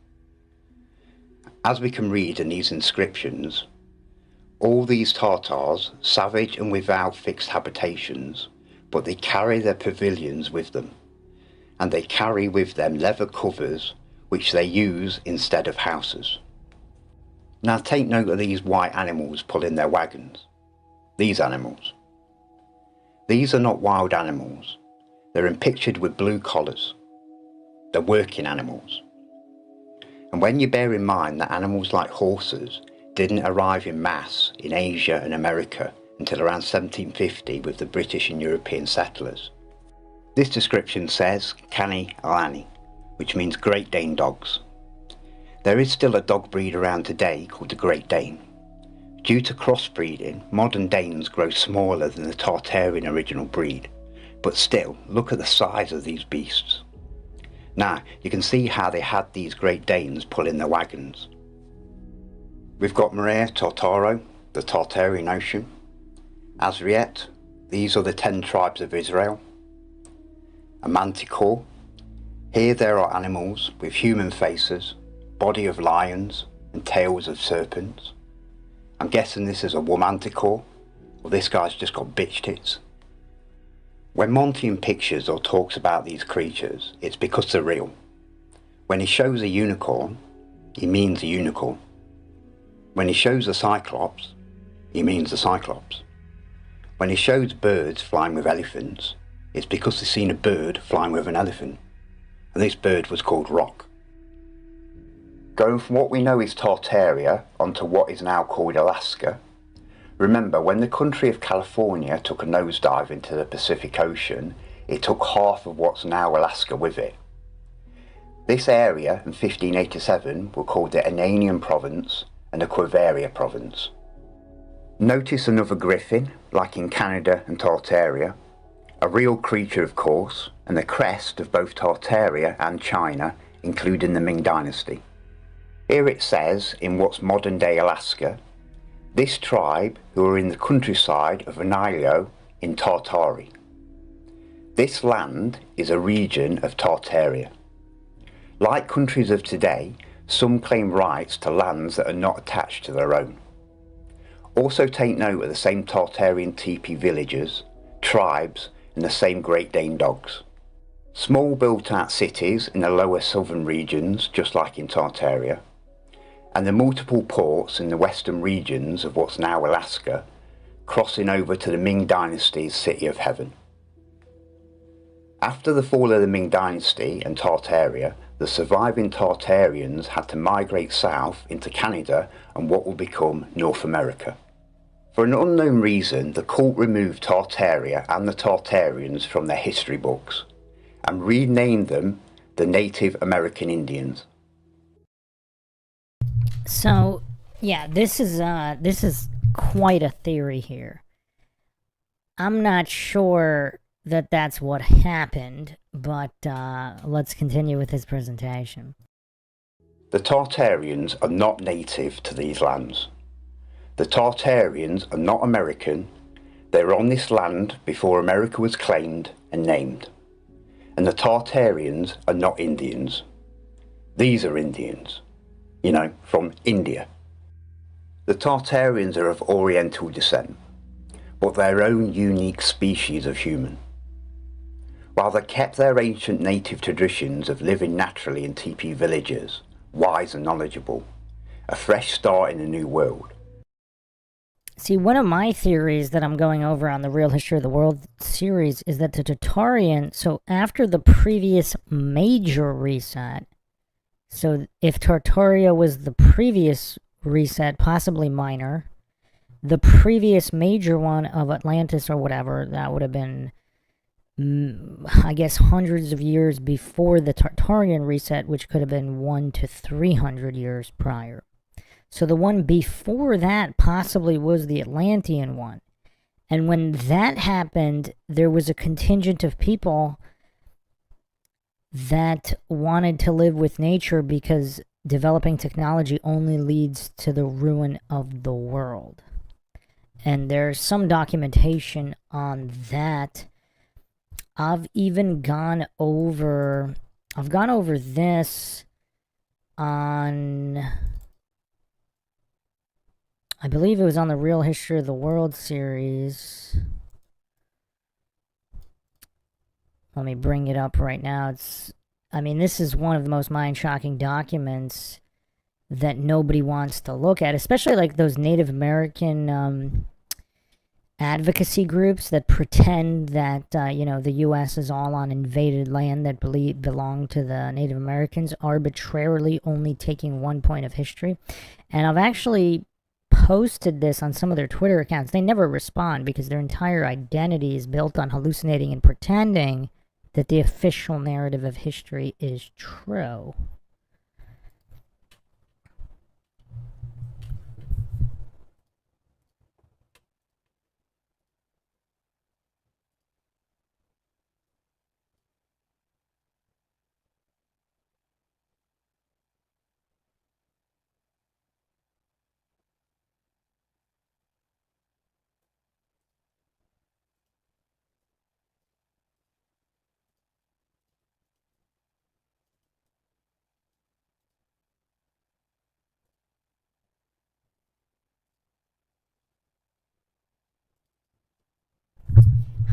As we can read in these inscriptions, all these Tartars, savage and without fixed habitations, but they carry their pavilions with them, and they carry with them leather covers which they use instead of houses. Now take note of these white animals pulling their wagons. These animals. These are not wild animals. They're pictured with blue collars. They're working animals. And when you bear in mind that animals like horses didn't arrive in mass in Asia and America until around 1750 with the British and European settlers. This description says Canny Alani, which means Great Dane dogs. There is still a dog breed around today called the Great Dane. Due to crossbreeding, modern Danes grow smaller than the Tartarian original breed, but still, look at the size of these beasts. Now, you can see how they had these Great Danes pulling their wagons. We've got Maria Tartaro, the Tartarian Ocean. Azriet, these are the 10 tribes of Israel. A manticore. Here there are animals with human faces, body of lions and tails of serpents. I'm guessing this is a womanticore, or this guy's just got bitch tits. When Monty pictures or talks about these creatures, it's because they're real. When he shows a unicorn, he means a unicorn. When he shows a cyclops, he means a cyclops. When he shows birds flying with elephants, it's because he's seen a bird flying with an elephant, and this bird was called Rock. Going from what we know is Tartaria onto what is now called Alaska. Remember, when the country of California took a nosedive into the Pacific Ocean, it took half of what's now Alaska with it. This area in 1587 were called the Ananian Province and the Quiveria Province. Notice another griffin, like in Canada and Tartaria, a real creature of course, and the crest of both Tartaria and China, including the Ming Dynasty. Here it says, in what's modern day Alaska, this tribe who are in the countryside of Anilio in Tartary. This land is a region of Tartaria. Like countries of today, some claim rights to lands that are not attached to their own. Also take note of the same Tartarian teepee villages, tribes and the same Great Dane dogs. Small built-out cities in the lower southern regions, just like in Tartaria, and the multiple ports in the western regions of what's now Alaska, crossing over to the Ming Dynasty's City of Heaven. After the fall of the Ming Dynasty and Tartaria, the surviving Tartarians had to migrate south into Canada and what will become North America. For an unknown reason, the cult removed Tartaria and the Tartarians from their history books and renamed them the Native American Indians. So, yeah, this is quite a theory here. I'm not sure that that's what happened, but let's continue with his presentation. The Tartarians are not native to these lands. The Tartarians are not American. They were on this land before America was claimed and named. And the Tartarians are not Indians. These are Indians. You know, from India. The Tartarians are of Oriental descent, but their own unique species of human. While they kept their ancient native traditions of living naturally in teepee villages, wise and knowledgeable, a fresh start in a new world. See, one of my theories that I'm going over on the Real History of the World series is that the Tartarian, so after the previous major reset, so if Tartaria was the previous reset, possibly minor, the previous major one of Atlantis or whatever, that would have been, I guess, hundreds of years before the Tartarian reset, which could have been 100 to 300 years prior. So the one before that possibly was the Atlantean one. And when that happened, there was a contingent of people that wanted to live with nature because developing technology only leads to the ruin of the world. And there's some documentation on that. I've gone over this on, I believe it was on the Real History of the World series. Let me bring it up right now. This is one of the most mind-shocking documents that nobody wants to look at, especially like those Native American advocacy groups that pretend that, the U.S. is all on invaded land that belong to the Native Americans, arbitrarily only taking one point of history. And I've actually posted this on some of their Twitter accounts. They never respond because their entire identity is built on hallucinating and pretending that the official narrative of history is true.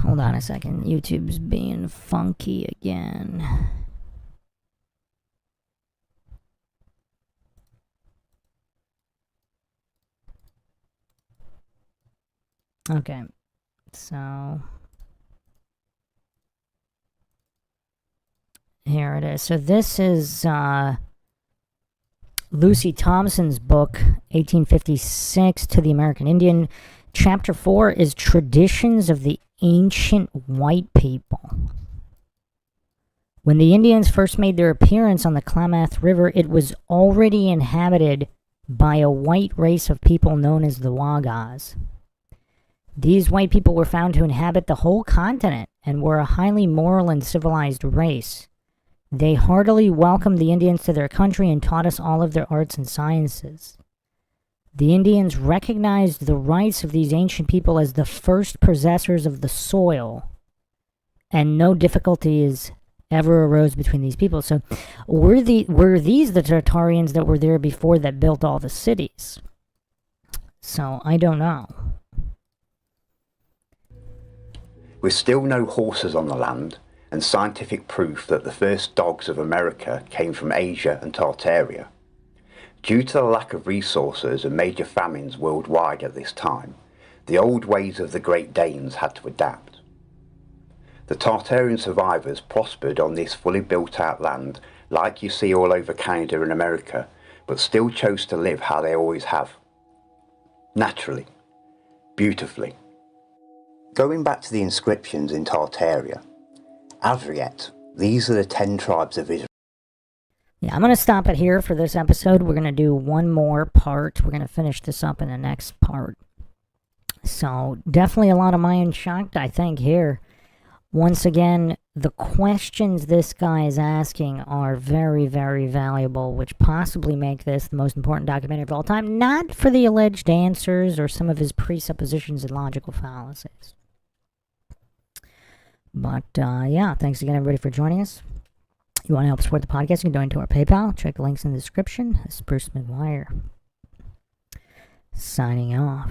Hold on a second. YouTube's being funky again. Okay. So here it is. So this is Lucy Thompson's book, 1856 to the American Indian. Chapter 4 is Traditions of the Ancient White People. When the Indians first made their appearance on the Klamath River, it was already inhabited by a white race of people known as the Wagas. These white people were found to inhabit the whole continent and were a highly moral and civilized race. They heartily welcomed the Indians to their country and taught us all of their arts and sciences. The Indians recognized the rights of these ancient people as the first possessors of the soil, and no difficulties ever arose between these people. So were these the Tartarians that were there before that built all the cities? So I don't know. With still no horses on the land, and scientific proof that the first dogs of America came from Asia and Tartaria, due to the lack of resources and major famines worldwide at this time, the old ways of the Great Danes had to adapt. The Tartarian survivors prospered on this fully built out land like you see all over Canada and America, but still chose to live how they always have. Naturally. Beautifully. Going back to the inscriptions in Tartaria, Avriet, these are the 10 tribes of Israel. Yeah, I'm going to stop it here for this episode. We're going to do one more part. We're going to finish this up in the next part. So definitely a lot of mind shocked, I think, here. Once again, the questions this guy is asking are very, very valuable, which possibly make this the most important documentary of all time, not for the alleged answers or some of his presuppositions and logical fallacies. But, yeah, thanks again, everybody, for joining us. If you want to help support the podcast, you can donate to our PayPal. Check the links in the description. This is Bruce McGuire, signing off.